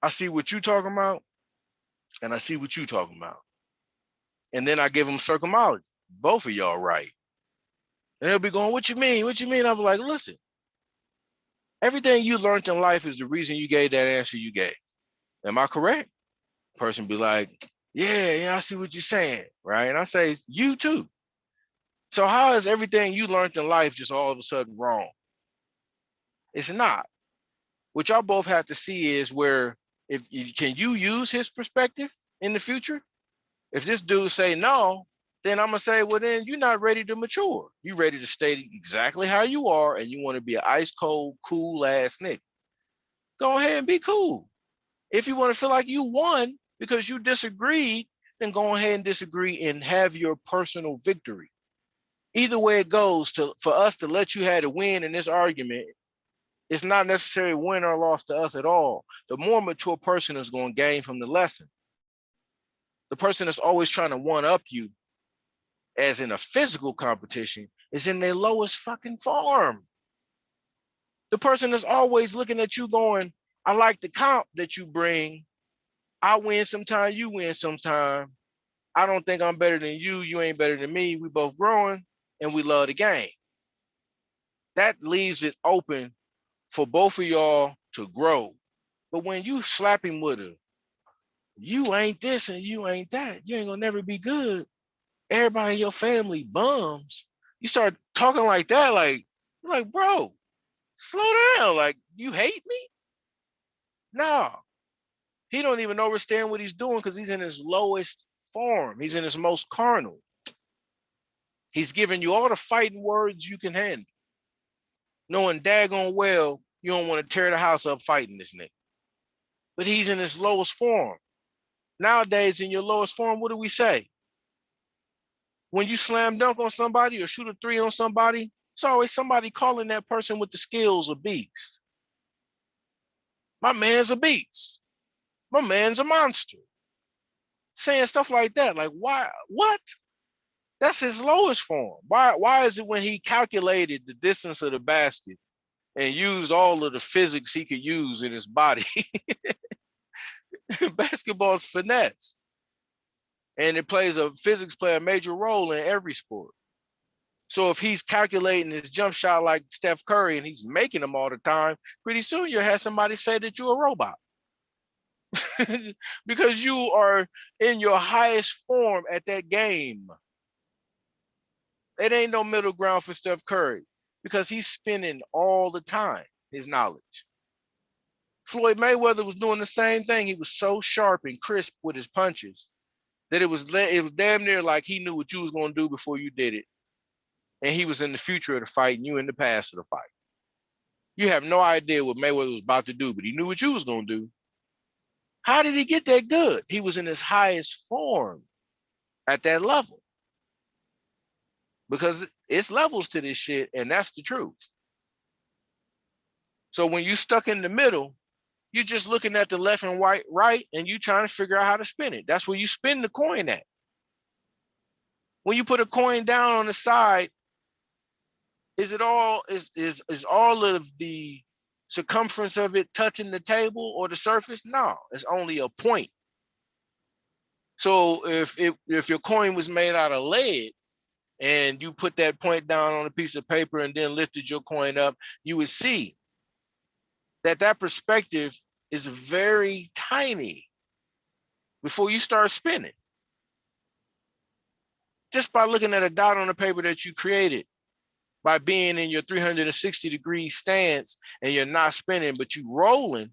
A: I see what you talking about, and I see what you talking about. And then I give them circumology. Both of y'all right. And they'll be going, what you mean? What you mean? I'm like, listen, everything you learned in life is the reason you gave that answer you gave. Am I correct? Person be like, yeah, I see what you're saying, right? And I say, you too. So how is everything you learned in life just all of a sudden wrong? It's not. What y'all both have to see is where if can you use his perspective in the future? If this dude say no, then I'm gonna say, well, then you're not ready to mature. You ready to stay exactly how you are, and you want to be an ice cold, cool ass nigga. Go ahead and be cool. If you want to feel like you won because you disagreed, then go ahead and disagree and have your personal victory. Either way it goes, for us to let you have a win in this argument, it's not necessarily win or loss to us at all. The more mature person is going to gain from the lesson. The person that's always trying to one up you, as in a physical competition, is in their lowest fucking form. The person that's always looking at you going, I like the comp that you bring. I win sometime, you win sometime. I don't think I'm better than you. You ain't better than me. We both growing and we love the game. That leaves it open for both of y'all to grow. But when you slap him with a, you ain't this and you ain't that, you ain't gonna never be good. Everybody in your family bums. You start talking like that, like, bro, slow down. Like, you hate me? No. He don't even understand what he's doing because he's in his lowest form. He's in his most carnal. He's giving you all the fighting words you can handle, knowing daggone well you don't want to tear the house up fighting this nigga. But he's in his lowest form. Nowadays, in your lowest form, what do we say? When you slam dunk on somebody or shoot a three on somebody, it's always somebody calling that person with the skills a beast. My man's a beast. My man's a monster. Saying stuff like that. Like, why? What? That's his lowest form. Why is it when he calculated the distance of the basket and used all of the physics he could use in his body? Basketball's finesse. And physics play a major role in every sport. So if he's calculating his jump shot like Steph Curry and he's making them all the time, pretty soon you'll have somebody say that you're a robot. Because you are in your highest form at that game. It ain't no middle ground for Steph Curry because he's spinning all the time. his knowledge. Floyd Mayweather was doing the same thing. He was so sharp and crisp with his punches that it was damn near like he knew what you was going to do before you did it. And he was in the future of the fight and you in the past of the fight. You have no idea what Mayweather was about to do, but he knew what you was going to do. How did he get that good? He was in his highest form at that level. Because it's levels to this shit, and that's the truth. So when you stuck in the middle, you're just looking at the left and right, and you trying to figure out how to spin it. That's where you spin the coin at. When you put a coin down on the side, is all of the circumference of it touching the table or the surface? No, it's only a point. So if your coin was made out of lead and you put that point down on a piece of paper and then lifted your coin up, you would see that perspective is very tiny before you start spinning. Just by looking at a dot on the paper that you created, by being in your 360-degree stance and you're not spinning, but you rolling,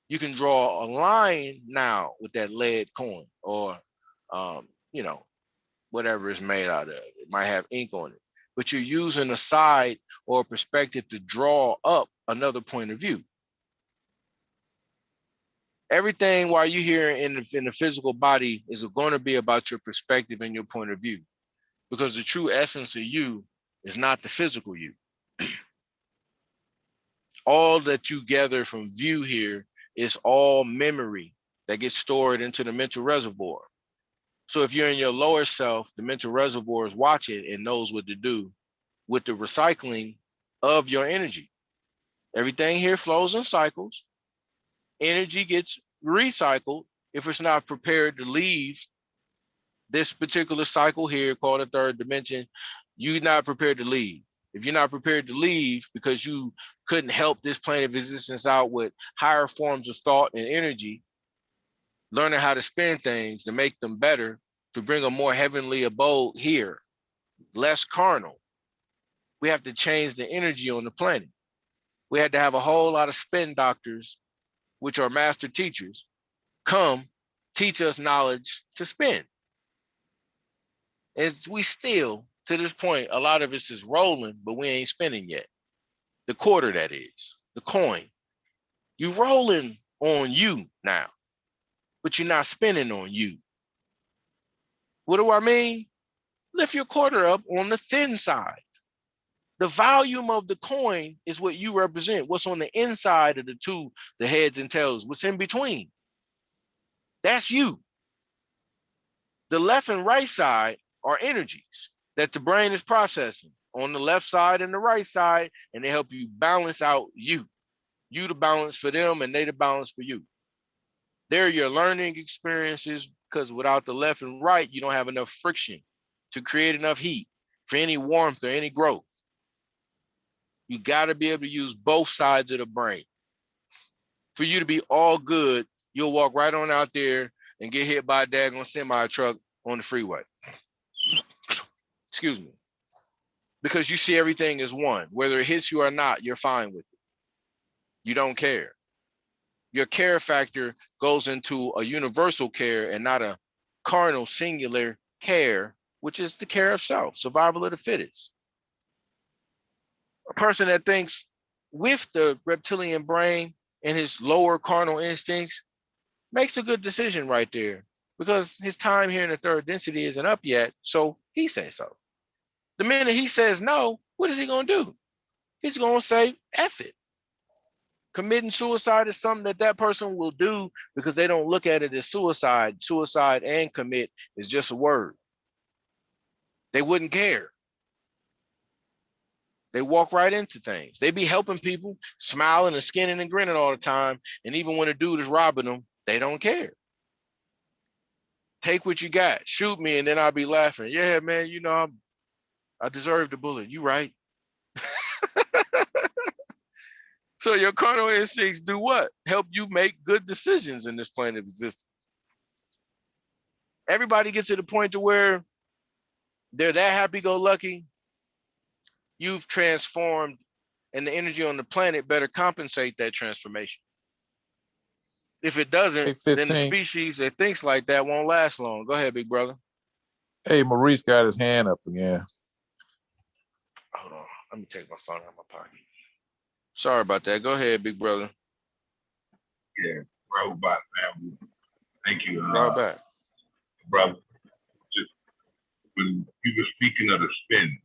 A: you can draw a line now with that lead coin or, whatever it's made out of. It might have ink on it, but you're using a side or a perspective to draw up another point of view. Everything while you're here in the physical body is going to be about your perspective and your point of view, because the true essence of you is not the physical you. All that you gather from view here is all memory that gets stored into the mental reservoir. So if you're in your lower self, the mental reservoir is watching and knows what to do with the recycling of your energy. Everything here flows in cycles. Energy gets recycled if it's not prepared to leave this particular cycle here called a third dimension. You're not prepared to leave. If you're not prepared to leave because you couldn't help this plane of existence out with higher forms of thought and energy, learning how to spin things to make them better, to bring a more heavenly abode here, less carnal, we have to change the energy on the planet. We had to have a whole lot of spin doctors, which are master teachers, come teach us knowledge to spin. And we still, to this point, a lot of us is rolling, but we ain't spinning yet. The quarter, that is, the coin. You rolling on you now, but you're not spinning on you. What do I mean? Lift your quarter up on the thin side. The volume of the coin is what you represent. What's on the inside of the heads and tails, what's in between. That's you. The left and right side are energies that the brain is processing on the left side and the right side, and they help you balance out you. You the balance for them and they the balance for you. They're your learning experiences, because without the left and right, you don't have enough friction to create enough heat for any warmth or any growth. You got to be able to use both sides of the brain. For you to be all good, you'll walk right on out there and get hit by a daggone semi truck on the freeway. Excuse me. Because you see everything as one. Whether it hits you or not, you're fine with it. You don't care. Your care factor goes into a universal care and not a carnal singular care, which is the care of self, survival of the fittest. A person that thinks with the reptilian brain and his lower carnal instincts makes a good decision right there, because his time here in the third density isn't up yet, so he says so. The minute he says no, what is he going to do? He's going to say, F it. Committing suicide is something that person will do because they don't look at it as suicide. Suicide and commit is just a word. They wouldn't care. They walk right into things. They be helping people, smiling and skinning and grinning all the time. And even when a dude is robbing them, they don't care. Take what you got. Shoot me, and then I'll be laughing. Yeah, man, I deserve the bullet. You right. So your carnal instincts do what? Help you make good decisions in this plane of existence. Everybody gets to the point to where they're that happy-go-lucky. You've transformed and the energy on the planet better compensate that transformation. If it doesn't,
C: Hey,
A: then the
C: 15.
A: species that thinks like that won't last long. Go ahead, big brother.
C: Hey, Maurice got his hand up again.
A: Hold on. Let me take my phone out of my pocket. Sorry about that. Go ahead, big brother.
E: Yeah, robot family. Thank you,
A: Right back.
E: brother. Just when you were speaking of the spin,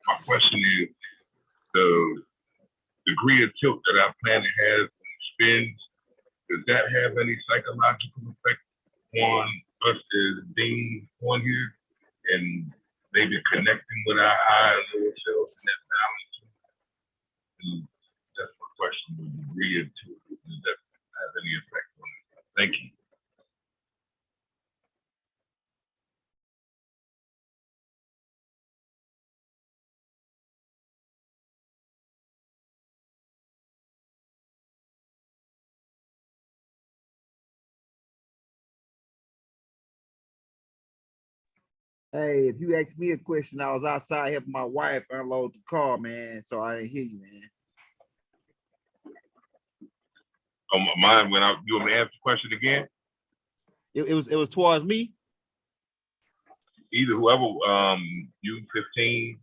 E: my question is the degree of tilt that our planet has when it spins. Does that have any psychological effect on us as beings on here, and maybe connecting with our higher and lower selves in that balance? And that's my question. The degree of tilt, does that have any effect on it? Thank you.
B: Hey, if you asked me a question, I was outside helping my wife unload the car, man. So I didn't hear you, man.
E: Oh, mine. You want me to answer the question again?
B: It was towards me.
E: Either whoever, you 15,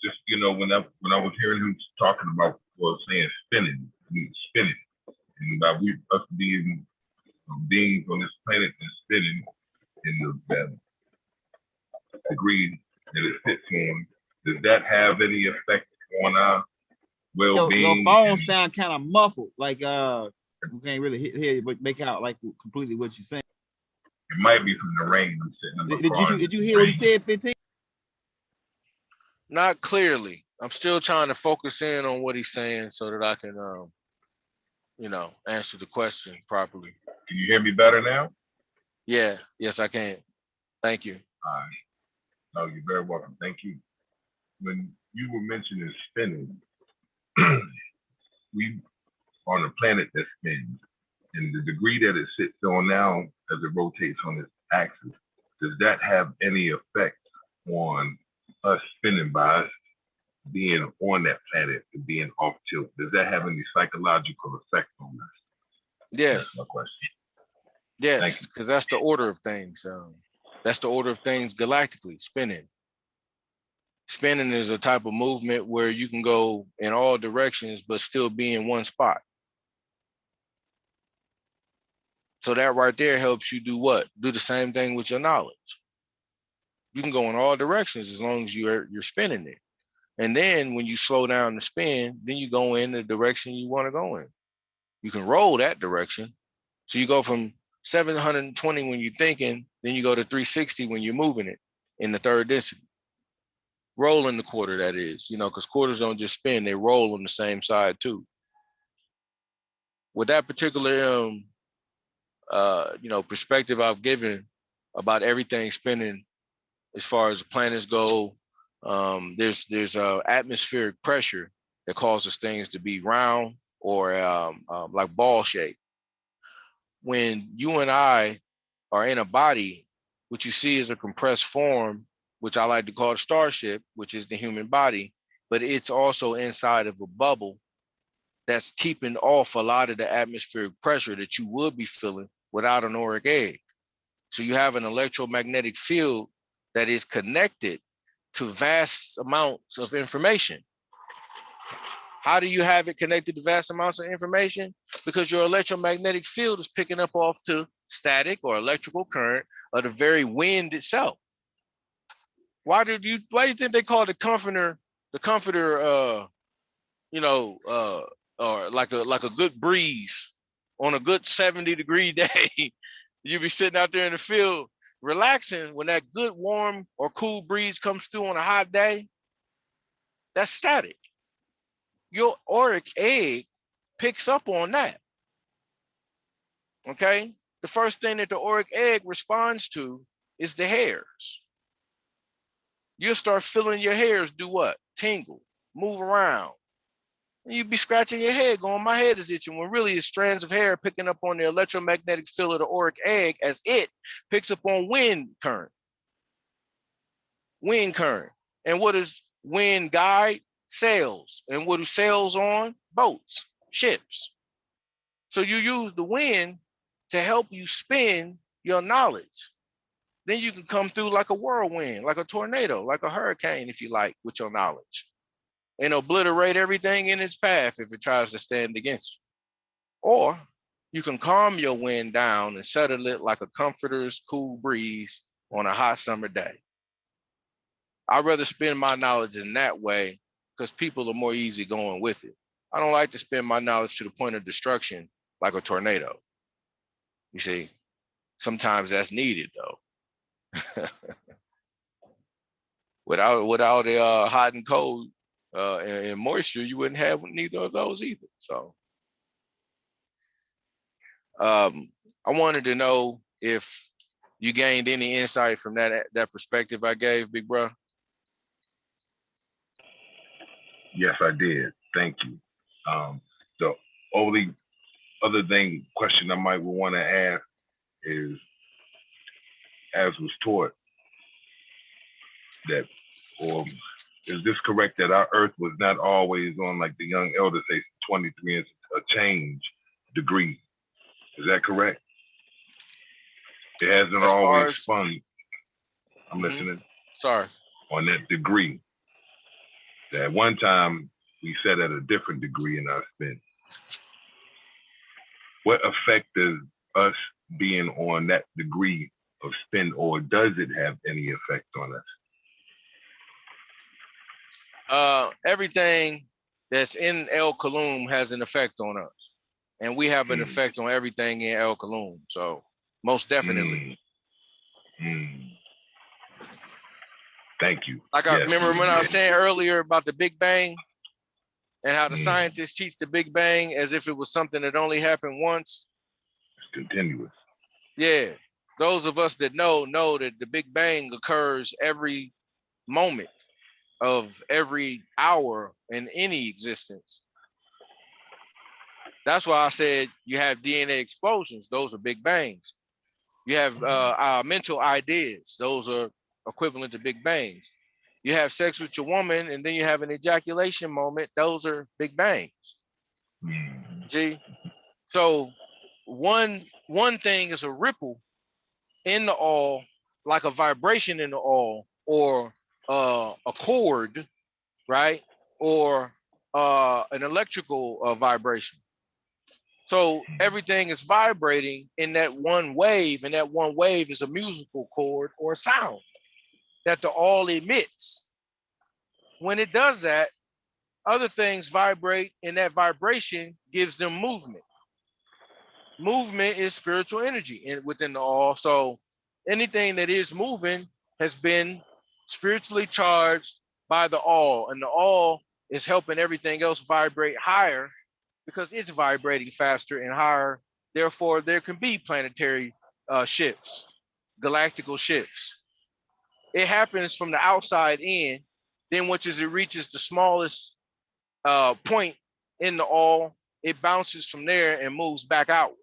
E: just when I was hearing him talking about saying spinning, and we us being beings on this planet and spinning in the degree that it fits on, does that have any effect on our well-being?
B: Your phone sound kind of muffled, like we can't really hear you, but make out like completely what you're saying.
E: It might be from the rain. I'm sitting in my car.
B: Did you hear what he said, 15?
A: Not clearly. I'm still trying to focus in on what he's saying so that I can, answer the question properly.
E: Can you hear me better now?
A: Yeah. Yes, I can. Thank you.
E: All right. No, you're very welcome. Thank you. When you were mentioning spinning, we are on a planet that spins, and the degree that it sits on now as it rotates on its axis, does that have any effect on us spinning by us being on that planet and being off tilt? Does that have any psychological effect on us?
A: Yes.
E: That's my question.
A: Yes, because that's the order of things. That's the order of things galactically, spinning. Spinning is a type of movement where you can go in all directions, but still be in one spot. So that right there helps you do what? Do the same thing with your knowledge. You can go in all directions as long as you're spinning it. And then when you slow down the spin, then you go in the direction you want to go in. You can roll that direction. So you go from 720 when you're thinking, then you go to 360 when you're moving it in the third density. Rolling the quarter, that is, because quarters don't just spin, they roll on the same side too. With that particular perspective I've given about everything spinning as far as the planets go, there's atmospheric pressure that causes things to be round or like ball shape. When you and I are in a body, what you see is a compressed form, which I like to call a starship, which is the human body, but it's also inside of a bubble that's keeping off a lot of the atmospheric pressure that you would be feeling without an auric egg. So you have an electromagnetic field that is connected to vast amounts of information. How do you have it connected to vast amounts of information? Because your electromagnetic field is picking up off to static or electrical current of the very wind itself. Why do you think they call the comforter, or like a good breeze on a good 70-degree day? You be sitting out there in the field relaxing when that good warm or cool breeze comes through on a hot day. That's static. Your auric egg picks up on that. Okay? The first thing that the auric egg responds to is the hairs. You'll start feeling your hairs do what? Tingle, move around. And you'd be scratching your head going, my head is itching, when really it's strands of hair picking up on the electromagnetic field of the auric egg as it picks up on wind current. Wind current. And what does wind guide? sails. And what do sails on? Boats, ships. So you use the wind to help you spin your knowledge. Then you can come through like a whirlwind, like a tornado, like a hurricane, if you like, with your knowledge, and obliterate everything in its path if it tries to stand against you. Or you can calm your wind down and settle it like a comforter's cool breeze on a hot summer day. I'd rather spend my knowledge in that way because people are more easygoing with it. I don't like to spend my knowledge to the point of destruction like a tornado. You see, sometimes that's needed though. without the hot and cold and moisture, you wouldn't have neither of those either. So I wanted to know if you gained any insight from that perspective I gave, big bro.
E: Yes, I did. Thank you. The only other question I might want to ask is, as was taught, that, or is this correct, that our Earth was not always on, like the young elder says, 23 and a change degree? Is that correct? It hasn't always spun. I'm listening.
A: Sorry.
E: On that degree. At one time, we set at a different degree in our spin. What effect does us being on that degree of spin, or does it have any effect on us?
A: Everything that's in El Kalum has an effect on us. And we have an effect on everything in El Kalum. So most definitely.
E: Thank you.
A: Like I remember when I was saying earlier about the Big Bang and how the scientists teach the Big Bang as if it was something that only happened once.
E: It's continuous.
A: Yeah. Those of us that know that the Big Bang occurs every moment of every hour in any existence. That's why I said you have DNA explosions. Those are Big Bangs. You have our mental ideas. Those are equivalent to Big Bangs. You have sex with your woman and then you have an ejaculation moment. Those are Big Bangs. See? So one thing is a ripple in the all, like a vibration in the all, or a chord, right? Or an electrical vibration. So everything is vibrating in that one wave, and that one wave is a musical chord or sound that the all emits. When it does that, other things vibrate, and that vibration gives them movement. Movement is spiritual energy within the all. So anything that is moving has been spiritually charged by the all, and the all is helping everything else vibrate higher because it's vibrating faster and higher. Therefore, there can be planetary shifts, galactical shifts. It happens from the outside in. Then once it reaches the smallest point in the all, it bounces from there and moves back outward.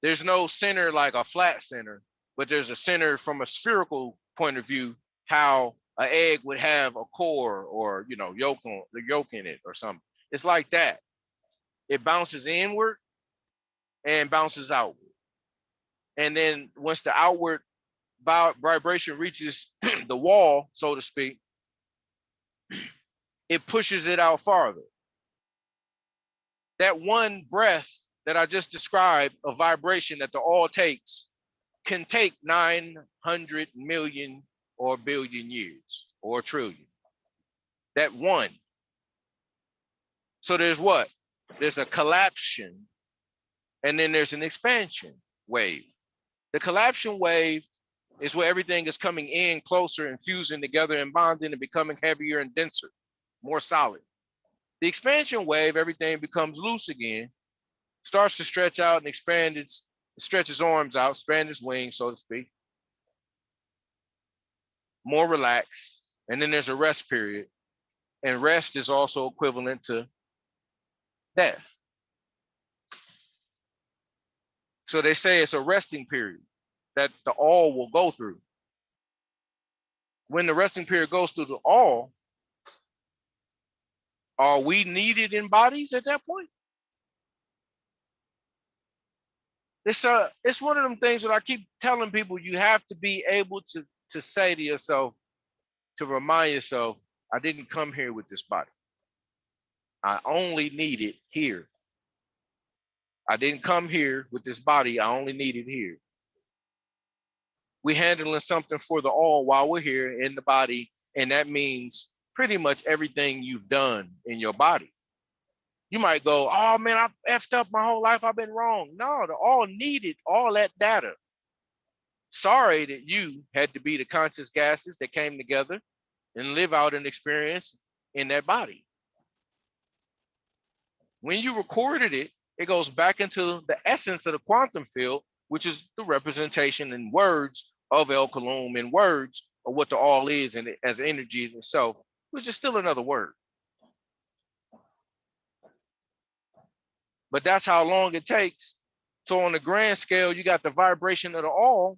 A: There's no center like a flat center, but there's a center from a spherical point of view, how an egg would have a core or yolk in it or something. It's like that. It bounces inward and bounces outward. And then once the outward vibration reaches the wall, so to speak, it pushes it out farther. That one breath that I just described, a vibration that the all takes, can take 900 million or billion years or a trillion. That one. So there's what? There's a collapsion, and then there's an expansion wave. The collapsion wave is where everything is coming in closer and fusing together and bonding and becoming heavier and denser, more solid. The expansion wave, everything becomes loose again, starts to stretch out and expand stretch its arms out, expand its wings, so to speak. More relaxed. And then there's a rest period. And rest is also equivalent to death. So they say it's a resting period that the all will go through. When the resting period goes through the all, Are we needed in bodies at that point? It's one of them things that I keep telling people. You have to be able to say to yourself, to remind yourself, I didn't come here with this body. I only need it here. I didn't come here with this body. I only need it here. We're handling something for the all while we're here in the body, and that means pretty much everything you've done in your body. You might go, oh man, I've effed up my whole life. I've been wrong. No, the all needed all that data. Sorry that you had to be the conscious gases that came together and live out an experience in that body. When you recorded it, it goes back into the essence of the quantum field, which is the representation in words of El Kalum, in words of what the all is, and as energy itself, which is still another word. But that's how long it takes. So on the grand scale, you got the vibration of the all,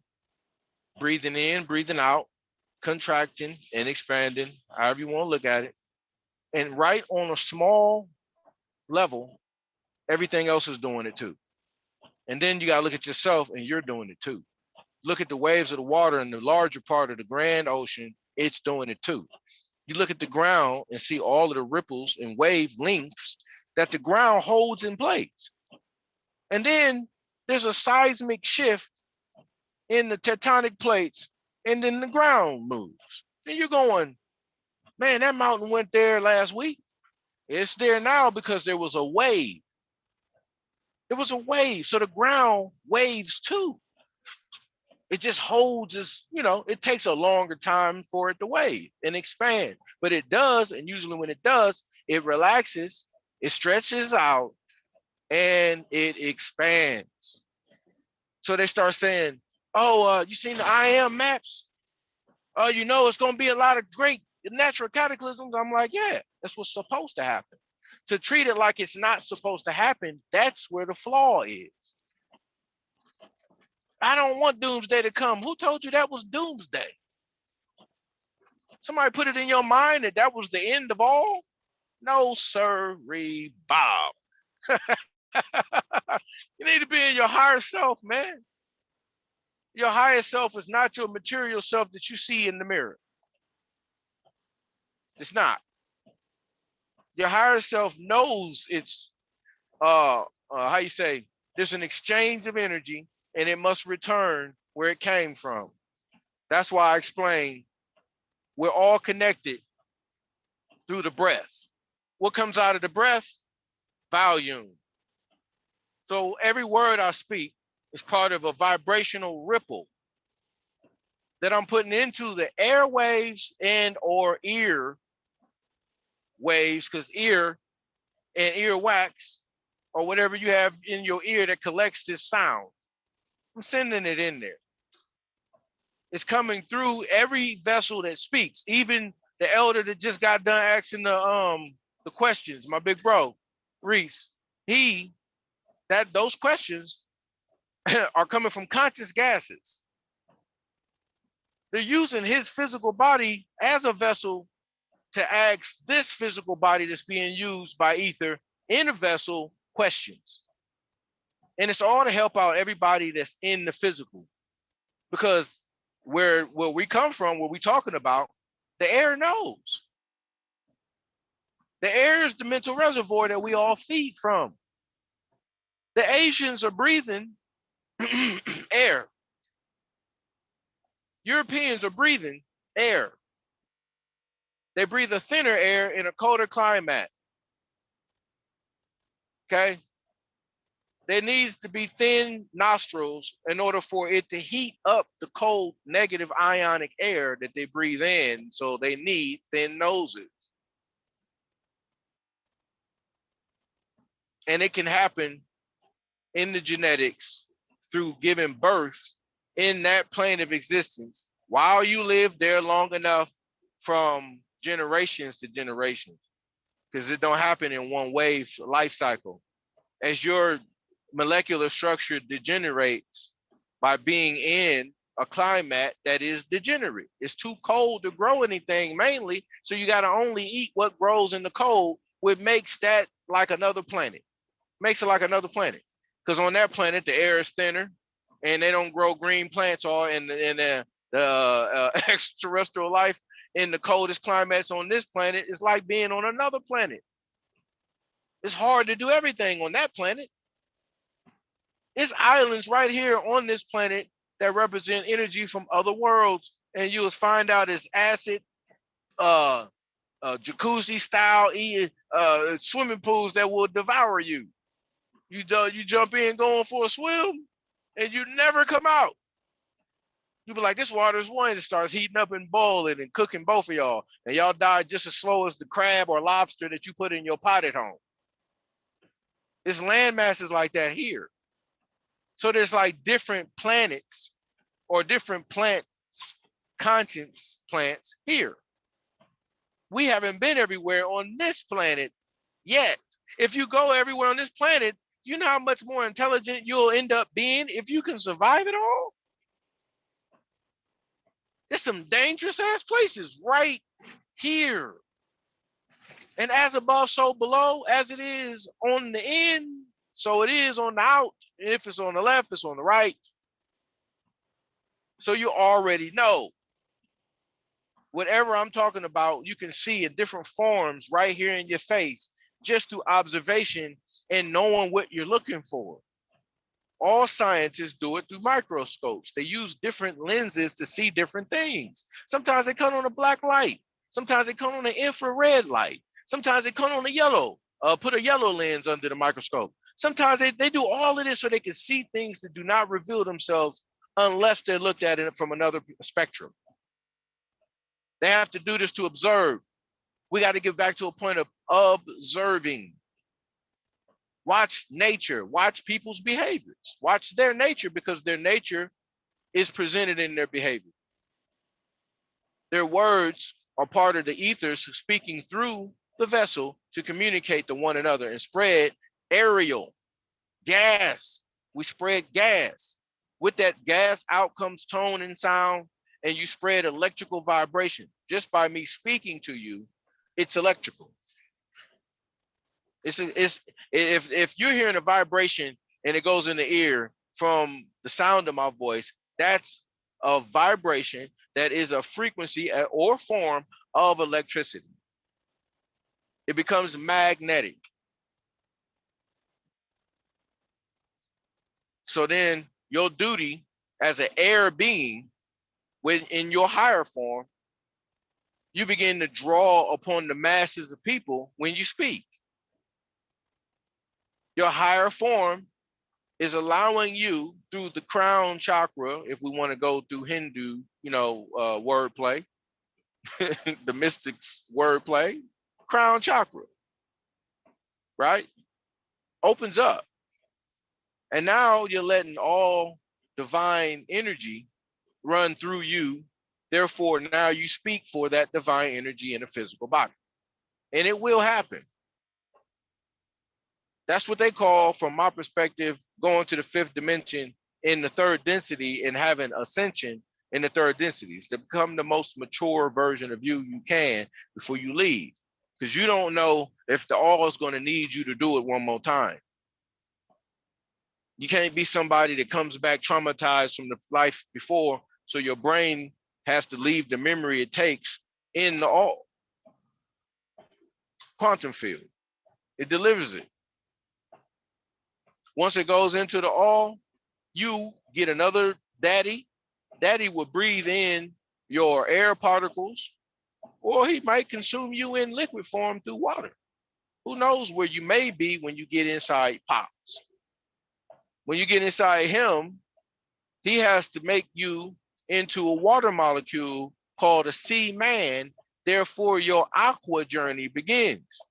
A: breathing in, breathing out, contracting and expanding, however you want to look at it. And right on a small level, everything else is doing it too. And then you got to look at yourself, and you're doing it too. Look at the waves of the water in the larger part of the grand ocean, it's doing it too. You look at the ground and see all of the ripples and wave lengths that the ground holds in place. And then there's a seismic shift in the tectonic plates, and then the ground moves. And you're going, man, that mountain went there last week. It's there now because there was a wave. There was a wave. So the ground waves too. It just holds as, it takes a longer time for it to wave and expand. But it does, and usually when it does, it relaxes, it stretches out, and it expands. So they start saying, oh, you seen the IM maps? Oh, it's going to be a lot of great natural cataclysms. I'm like, yeah, that's what's supposed to happen. To treat it like it's not supposed to happen, that's where the flaw is. I don't want doomsday to come. Who told you that was doomsday? Somebody put it in your mind that was the end of all? No, sirree, Bob. You need to be in your higher self, man. Your higher self is not your material self that you see in the mirror. It's not. Your higher self knows it's how you say, there's an exchange of energy and it must return where it came from. That's why I explain we're all connected through the breath. What comes out of the breath? Volume. So every word I speak is part of a vibrational ripple that I'm putting into the airwaves and or ear waves, because ear and ear wax or whatever you have in your ear that collects this sound, I'm sending it in there. It's coming through every vessel that speaks, even the elder that just got done asking the questions, my big bro, Reese, those questions are coming from conscious gases. They're using his physical body as a vessel to ask this physical body that's being used by ether in a vessel questions. And it's all to help out everybody that's in the physical. Because where we come from, where we're talking about, the air knows. The air is the mental reservoir that we all feed from. The Asians are breathing air. Europeans are breathing air. They breathe a thinner air in a colder climate. Okay? There needs to be thin nostrils in order for it to heat up the cold negative ionic air that they breathe in. So they need thin noses. And it can happen in the genetics through giving birth in that plane of existence while you live there long enough, from generations to generations, because it don't happen in one wave life cycle. As your molecular structure degenerates by being in a climate that is degenerate, it's too cold to grow anything mainly, so you got to only eat what grows in the cold, what makes that like another planet. Makes it like another planet. Because on that planet, the air is thinner and they don't grow green plants or in the extraterrestrial life in the coldest climates on this planet is like being on another planet. It's hard to do everything on that planet. It's islands right here on this planet that represent energy from other worlds, and you'll find out it's acid, jacuzzi style swimming pools that will devour you. You jump in going for a swim, and you never come out. You be like, this water is one. It starts heating up and boiling and cooking both of y'all, and y'all die just as slow as the crab or lobster that you put in your pot at home. It's land masses like that here. So there's like different planets or different plants, conscience plants here. We haven't been everywhere on this planet yet. If you go everywhere on this planet, you know how much more intelligent you'll end up being if you can survive it all? There's some dangerous ass places right here. And as above, so below, as it is on the end, so it is on the out. If it's on the left, it's on the right. So you already know. Whatever I'm talking about, you can see in different forms right here in your face, just through observation and knowing what you're looking for. All scientists do it through microscopes. They use different lenses to see different things. Sometimes they come on a black light. Sometimes they come on an infrared light. Sometimes they come on a yellow, put a yellow lens under the microscope. Sometimes they do all of this so they can see things that do not reveal themselves unless they're looked at it from another spectrum. They have to do this to observe. We got to get back to a point of observing. Watch nature, watch people's behaviors, watch their nature because their nature is presented in their behavior. Their words are part of the ethers speaking through the vessel to communicate to one another and spread aerial gas. We spread gas. With that gas out comes tone and sound, and you spread electrical vibration. Just by me speaking to you, it's electrical. If you're hearing a vibration and it goes in the ear from the sound of my voice, that's a vibration that is a frequency or form of electricity. It becomes magnetic. So then your duty as an air being, when in your higher form, you begin to draw upon the masses of people when you speak. Your higher form is allowing you through the crown chakra, if we want to go through Hindu, wordplay, the mystics wordplay, crown chakra, right? Opens up. And now you're letting all divine energy run through you. Therefore, now you speak for that divine energy in a physical body. And it will happen. That's what they call, from my perspective, going to the fifth dimension in the third density and having ascension in the third densities to become the most mature version of you can before you leave. Because you don't know if the all is going to need you to do it one more time. You can't be somebody that comes back traumatized from the life before, so your brain has to leave the memory it takes in the all. Quantum field. It delivers it. Once it goes into the all, you get another daddy. Daddy will breathe in your air particles, or he might consume you in liquid form through water. Who knows where you may be when you get inside Pops. When you get inside him, he has to make you into a water molecule called a sea man. Therefore, your aqua journey begins.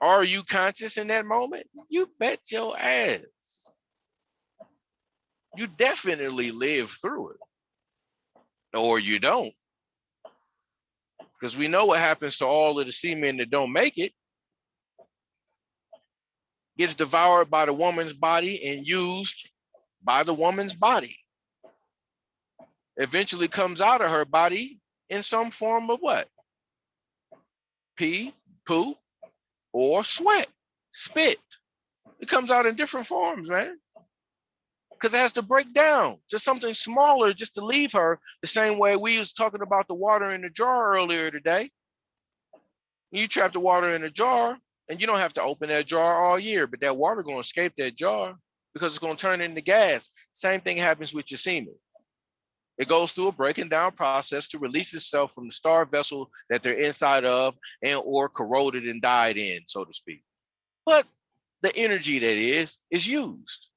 A: Are you conscious in that moment? You bet your ass. You definitely live through it. Or you don't. Because we know what happens to all of the seamen that don't make it. Gets devoured by the woman's body and used by the woman's body. Eventually comes out of her body in some form of what? Pee, poop, or sweat, spit. It comes out in different forms, man. Because it has to break down just something smaller just to leave her, the same way we was talking about the water in the jar earlier today. You trap the water in a jar and you don't have to open that jar all year, but that water going to escape that jar because it's going to turn into gas. Same thing happens with your semen. It goes through a breaking down process to release itself from the star vessel that they're inside of and or corroded and died in, so to speak. But the energy that is used.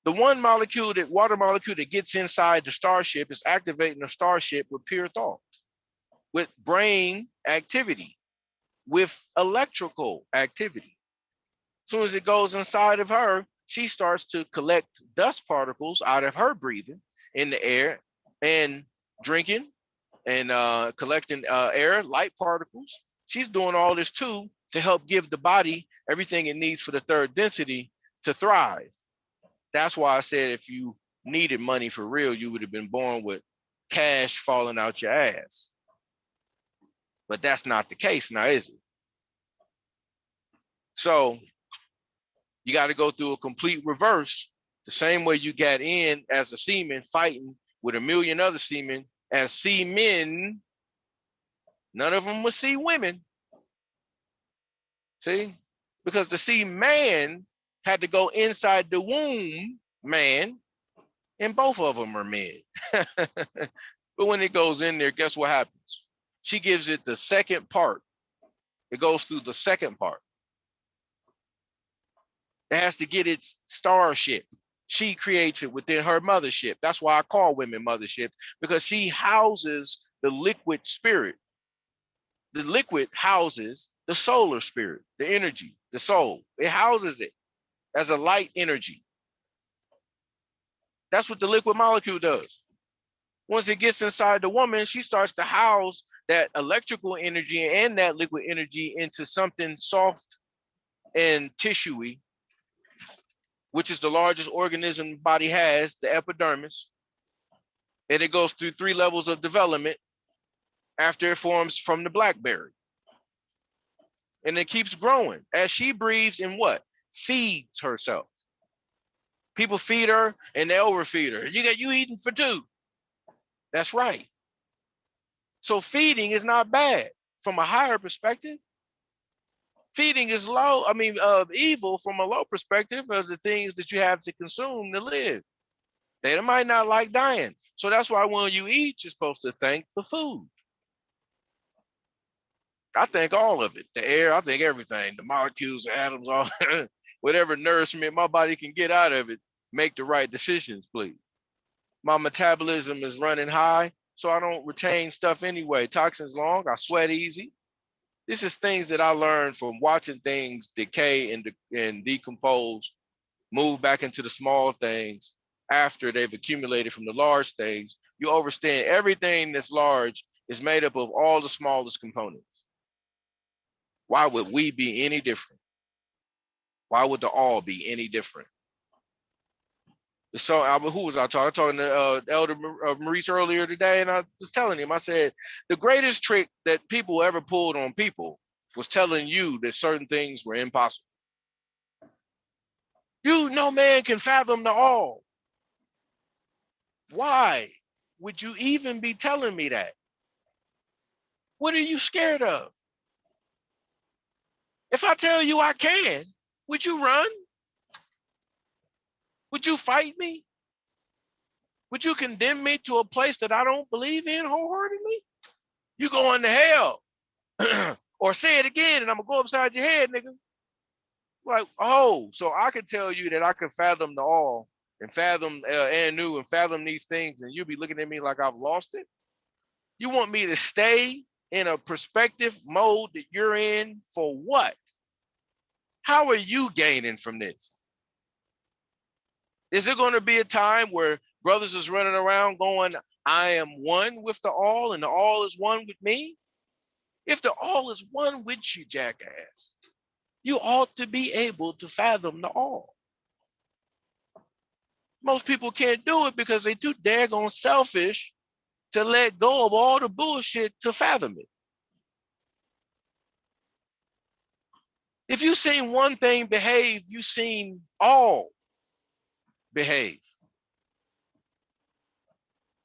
A: The one molecule, that water molecule that gets inside the starship is activating the starship with pure thought, with brain activity, with electrical activity. As soon as it goes inside of her, she starts to collect dust particles out of her breathing in the air and drinking and collecting air, light particles. She's doing all this too to help give the body everything it needs for the third density to thrive. That's why I said if you needed money for real, you would have been born with cash falling out your ass. But that's not the case now, is it? So you got to go through a complete reverse, the same way you got in as a seaman fighting with a million other seamen as seamen. None of them would see women. See? Because the seaman had to go inside the womb, man, and both of them are men. But when it goes in there, guess what happens? She gives it the second part. It goes through the second part. It has to get its starship. She creates it within her mothership. That's why I call women mothership, because she houses the liquid spirit. The liquid houses the solar spirit, the energy, the soul. It houses it as a light energy. That's what the liquid molecule does. Once it gets inside the woman, she starts to house that electrical energy and that liquid energy into something soft and tissuey, which is the largest organism the body has, the epidermis. And it goes through 3 levels of development after it forms from the blackberry. And it keeps growing as she breathes and what? Feeds herself. People feed her and they overfeed her. You eating for 2. That's right. So feeding is not bad from a higher perspective. Feeding is evil from a low perspective of the things that you have to consume to live. They might not like dying. So that's why when you eat, you're supposed to thank the food. I think all of it, the air, I think everything, the molecules, the atoms, all whatever nourishment my body can get out of it, make the right decisions, please. My metabolism is running high, so I don't retain stuff anyway. Toxins long, I sweat easy. This is things that I learned from watching things decay and decompose, move back into the small things after they've accumulated from the large things. You understand everything that's large is made up of all the smallest components. Why would we be any different? Why would the all be any different? So who was I talking? I was talking to Elder Maurice earlier today, and I was telling him, I said, the greatest trick that people ever pulled on people was telling you that certain things were impossible. No man can fathom the all. Why would you even be telling me that? What are you scared of? If I tell you I can, would you run? Would you fight me? Would you condemn me to a place that I don't believe in wholeheartedly? You going to hell. Or say it again and I'm gonna go upside your head, nigga. Like, oh, so I could tell you that I could fathom the all and fathom Anu and fathom these things, and you'll be looking at me like I've lost it. You want me to stay in a perspective mode that you're in for what? How are you gaining from this? Is there going to be a time where brothers is running around going, I am one with the all and the all is one with me? If the all is one with you, jackass, you ought to be able to fathom the all. Most people can't do it because they too daggone selfish to let go of all the bullshit to fathom it. If you've seen one thing behave, you've seen all behave.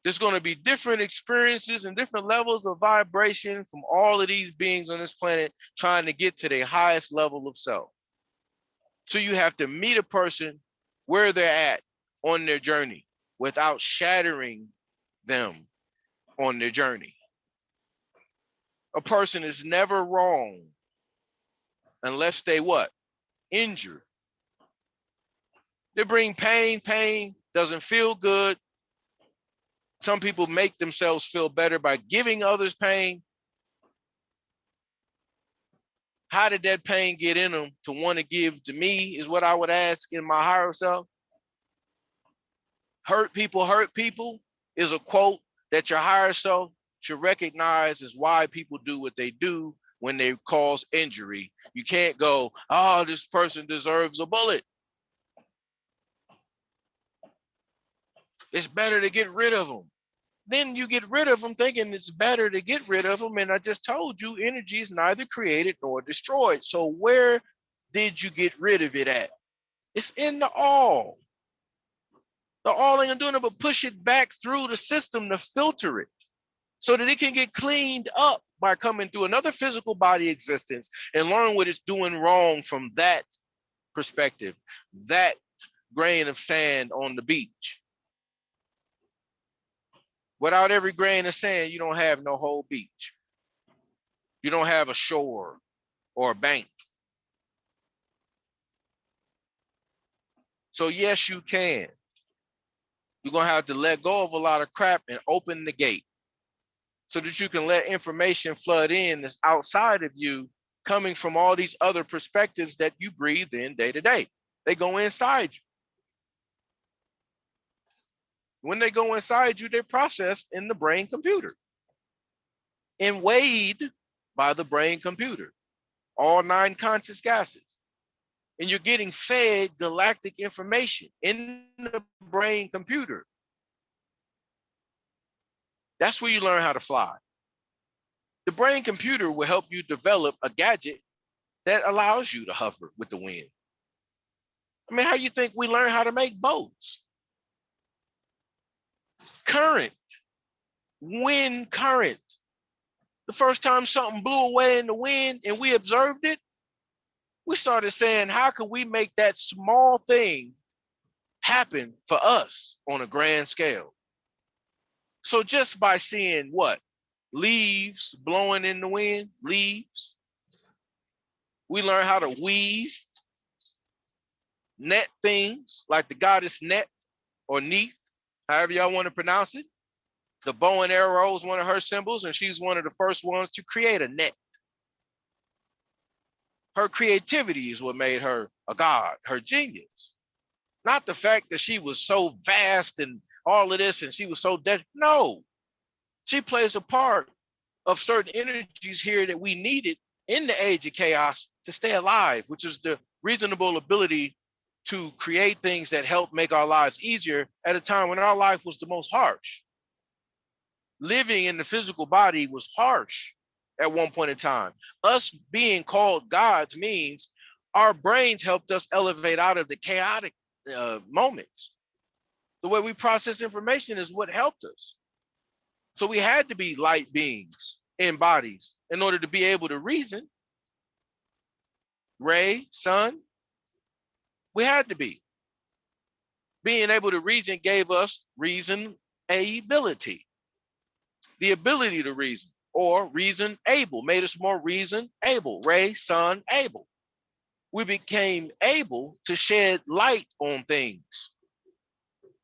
A: There's going to be different experiences and different levels of vibration from all of these beings on this planet trying to get to their highest level of self. So you have to meet a person where they're at on their journey without shattering them on their journey. A person is never wrong unless they what? Injured. They bring pain. Pain doesn't feel good. Some people make themselves feel better by giving others pain. How did that pain get in them to want to give to me is what I would ask in my higher self. Hurt people is a quote that your higher self should recognize as why people do what they do when they cause injury. You can't go, oh, this person deserves a bullet. It's better to get rid of them. Then you get rid of them thinking it's better to get rid of them. And I just told you, energy is neither created nor destroyed. So where did you get rid of it at? It's in the all. The all ain't gonna do nothing but push it back through the system to filter it so that it can get cleaned up by coming through another physical body existence and learn what it's doing wrong from that perspective, that grain of sand on the beach. Without every grain of sand, you don't have no whole beach. You don't have a shore or a bank. So yes, you can. You're gonna have to let go of a lot of crap and open the gate so that you can let information flood in that's outside of you, coming from all these other perspectives that you breathe in day to day. They go inside you. When they go inside you, they're processed in the brain computer and weighed by the brain computer, all 9 conscious gases. And you're getting fed galactic information in the brain computer. That's where you learn how to fly. The brain computer will help you develop a gadget that allows you to hover with the wind. I mean, how you think we learn how to make boats? Current, wind current. The first time something blew away in the wind and we observed it, we started saying, how can we make that small thing happen for us on a grand scale? So just by seeing what? Leaves blowing in the wind, leaves. We learn how to weave, net things like the goddess Net or Neith, however y'all want to pronounce it. The bow and arrow is one of her symbols, and she's one of the first ones to create a net. Her creativity is what made her a god, her genius. Not the fact that she was so vast and all of this and she was so dead. No, she plays a part of certain energies here that we needed in the age of chaos to stay alive, which is the reasonable ability to create things that help make our lives easier at a time when our life was the most harsh. Living in the physical body was harsh at one point in time. Us being called gods means our brains helped us elevate out of the chaotic moments. The way we process information is what helped us. So we had to be light beings in bodies in order to be able to reason. Ray, sun, we had to be. Being able to reason gave us reason ability. The ability to reason, or reason able, made us more reason able. Ray, sun, able. We became able to shed light on things.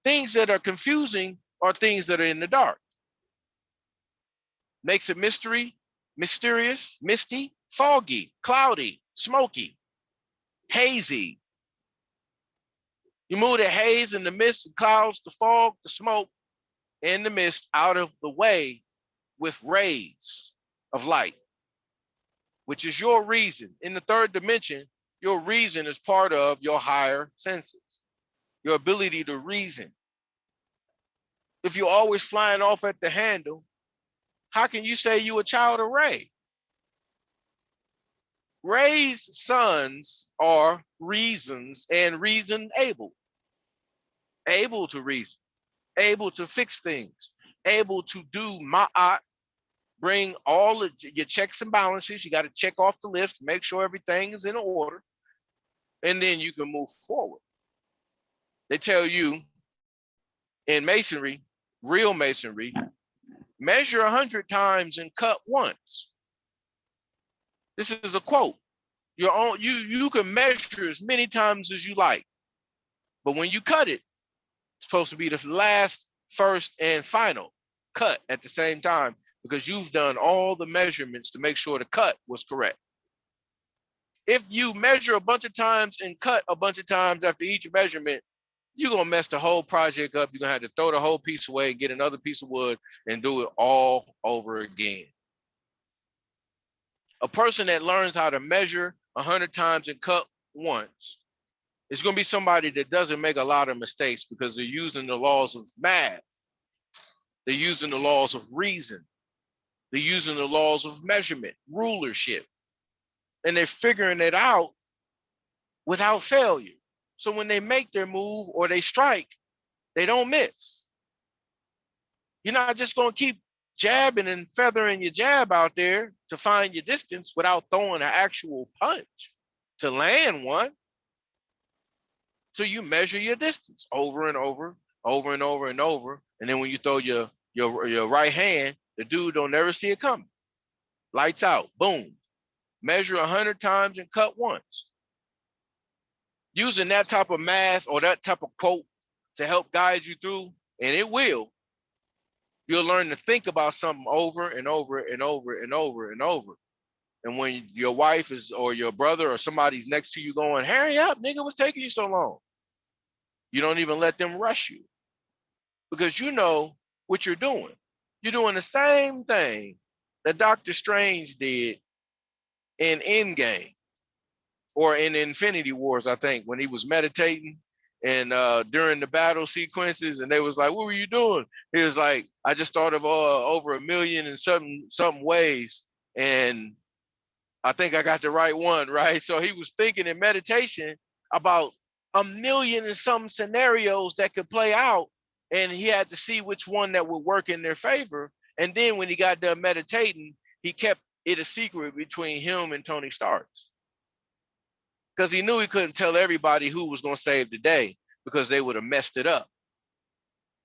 A: Things that are confusing are things that are in the dark. Makes it mysterious, misty, foggy, cloudy, smoky, hazy. You move the haze and the mist, the clouds, the fog, the smoke, and the mist out of the way with rays of light, which is your reason. In the third dimension, your reason is part of your higher senses, your ability to reason. If you're always flying off at the handle, how can you say you a child of Ray? Ray's sons are reasons and reason able to reason, able to fix things, able to do ma'at, bring all of your checks and balances. You got to check off the list, make sure everything is in order, and then you can move forward. They tell you in masonry, real masonry, measure 100 times and cut once. This is a quote. You can measure as many times as you like, but when you cut it, it's supposed to be the last, first, and final cut at the same time, because you've done all the measurements to make sure the cut was correct. If you measure a bunch of times and cut a bunch of times after each measurement, you're gonna mess the whole project up. You're gonna have to throw the whole piece away, get another piece of wood, and do it all over again. A person that learns how to measure 100 times and cut once is gonna be somebody that doesn't make a lot of mistakes, because they're using the laws of math. They're using the laws of reason. They're using the laws of measurement, rulership, and they're figuring it out without failure. So when they make their move or they strike, they don't miss. You're not just going to keep jabbing and feathering your jab out there to find your distance without throwing an actual punch to land one. So you measure your distance over and over, over and over and over. And then when you throw your right hand, the dude don't never see it coming. Lights out, boom. Measure 100 times and cut once. Using that type of math or that type of quote to help guide you through, and it will, you'll learn to think about something over and over and over and over and over. And when your wife is, or your brother or somebody's next to you going, hurry up, nigga, what's taking you so long? You don't even let them rush you, because you know what you're doing. You're doing the same thing that Dr. Strange did in Endgame, or in Infinity Wars, I think, when he was meditating and during the battle sequences, and they was like, what were you doing? He was like, I just thought of over 1 million and something ways, and I think I got the right one, right? So he was thinking in meditation about 1 million and some scenarios that could play out, and he had to see which one that would work in their favor. And then when he got done meditating, he kept it a secret between him and Tony Stark, because he knew he couldn't tell everybody who was going to save the day, because they would have messed it up.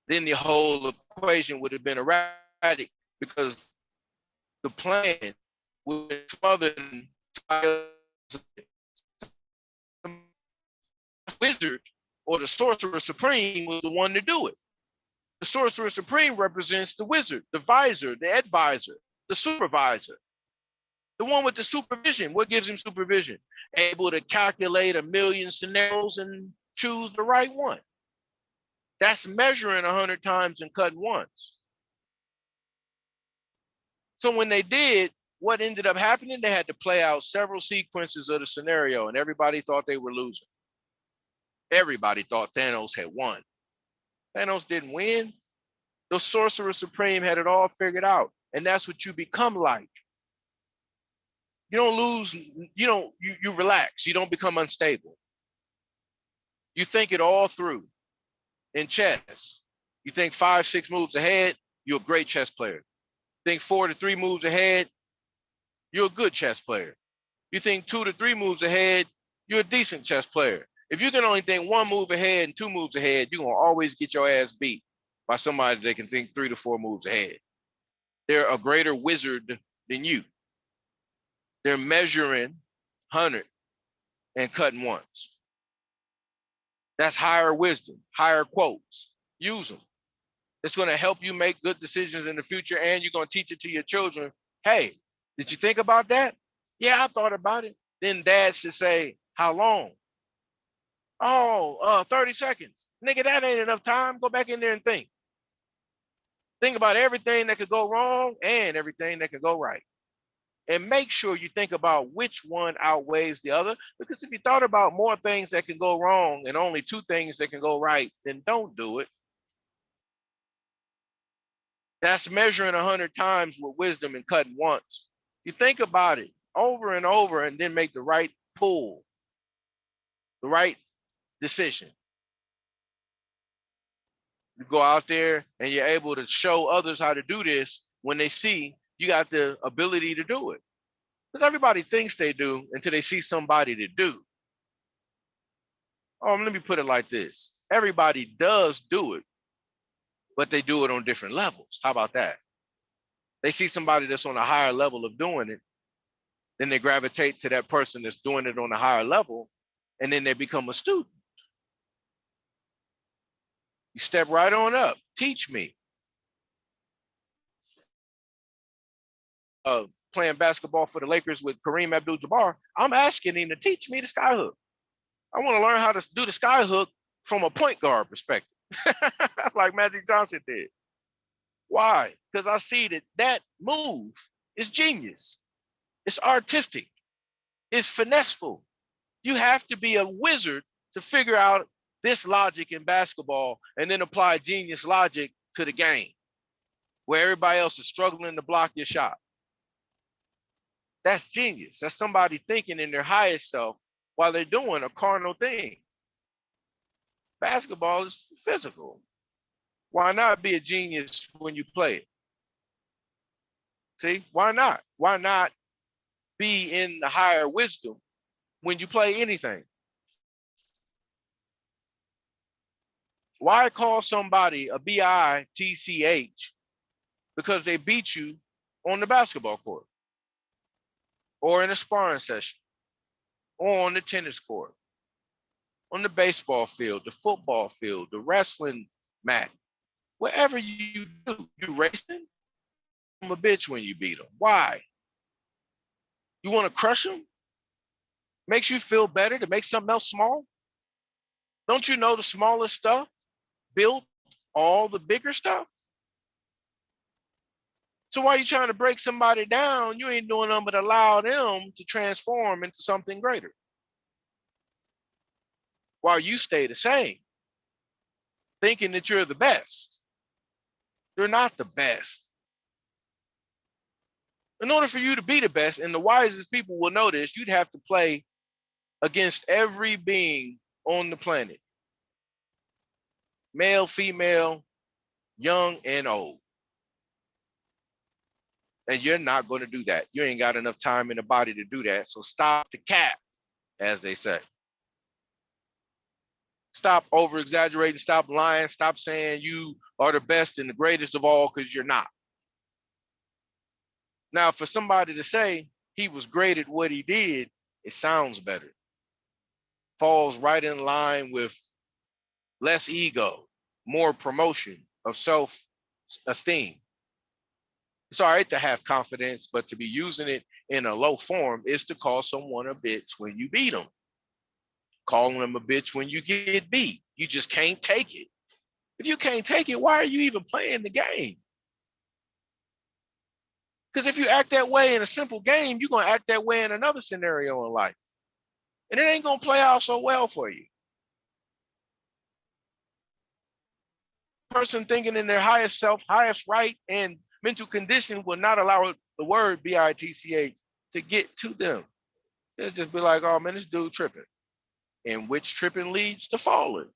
A: Then the whole equation would have been erratic, because the plan would smother the wizard, or the sorcerer supreme was the one to do it. The sorcerer supreme represents the wizard, the visor, the advisor, the supervisor, the one with the supervision. What gives him supervision? Able to calculate 1 million scenarios and choose the right one. That's measuring 100 times and cutting once. So when they did, what ended up happening, they had to play out several sequences of the scenario, and everybody thought they were losing. Everybody thought Thanos had won. Thanos didn't win. The Sorcerer Supreme had it all figured out, and that's what you become like. You don't lose, you relax. You don't become unstable. You think it all through. In chess, you think 5, 6 moves ahead, you're a great chess player. Think 4 to 3 moves ahead, you're a good chess player. You think 2 to 3 moves ahead, you're a decent chess player. If you can only think 1 move ahead and 2 moves ahead, you're gonna always get your ass beat by somebody that can think 3 to 4 moves ahead. They're a greater wizard than you. They're measuring 100 and cutting once. That's higher wisdom, higher quotes. Use them. It's going to help you make good decisions in the future, and you're going to teach it to your children. Hey, did you think about that? Yeah, I thought about it. Then dad should say, how long? Oh, 30 seconds. Nigga, that ain't enough time. Go back in there and think. Think about everything that could go wrong and everything that could go right. And make sure you think about which one outweighs the other. Because if you thought about more things that can go wrong and only 2 things that can go right, then don't do it. That's measuring 100 times with wisdom and cutting once. You think about it. over and over and then make the right pull, the right decision. You go out there and you're able to show others how to do this when they see you got the ability to do it. Because everybody thinks they do until they see somebody to do. Oh, let me put it like this. Everybody does do it, but they do it on different levels. How about that? They see somebody that's on a higher level of doing it, then they gravitate to that person that's doing it on a higher level, and then they become a student. You step right on up. Teach me. Playing basketball for the Lakers with Kareem Abdul-Jabbar, I'm asking him to teach me the skyhook. I want to learn how to do the skyhook from a point guard perspective, like Magic Johnson did. Why? Because I see that move is genius. It's artistic. It's finesseful. You have to be a wizard to figure out this logic in basketball and then apply genius logic to the game where everybody else is struggling to block your shot. That's genius. That's somebody thinking in their highest self while they're doing a carnal thing. Basketball is physical. Why not be a genius when you play it? See, why not? Why not be in the higher wisdom when you play anything? Why call somebody a bitch because they beat you on the basketball court or in a sparring session or on the tennis court, on the baseball field, the football field, the wrestling mat, whatever you do, you racing? I'm a bitch when you beat them. Why? You want to crush them? Makes you feel better to make something else small? Don't you know the smallest stuff built all the bigger stuff? So why are you trying to break somebody down? You ain't doing nothing but allow them to transform into something greater while you stay the same, thinking that you're the best. You're not the best. In order for you to be the best, and the wisest people will know this, you'd have to play against every being on the planet. Male, female, young, and old. And you're not going to do that. You ain't got enough time in the body to do that. So stop the cap, as they say. Stop over-exaggerating, stop lying, stop saying you are the best and the greatest of all, because you're not. Now, for somebody to say he was great at what he did, it sounds better. Falls right in line with less ego, more promotion of self-esteem. It's all right to have confidence, but to be using it in a low form is to call someone a bitch when you beat them. Calling them a bitch when you get beat. You just can't take it. If you can't take it, why are you even playing the game? Because if you act that way in a simple game, you're going to act that way in another scenario in life. And it ain't going to play out so well for you. Person thinking in their highest self, highest right, and mental condition will not allow the word bitch to get to them. They'll just be like, oh man, this dude tripping. And which tripping leads to falling.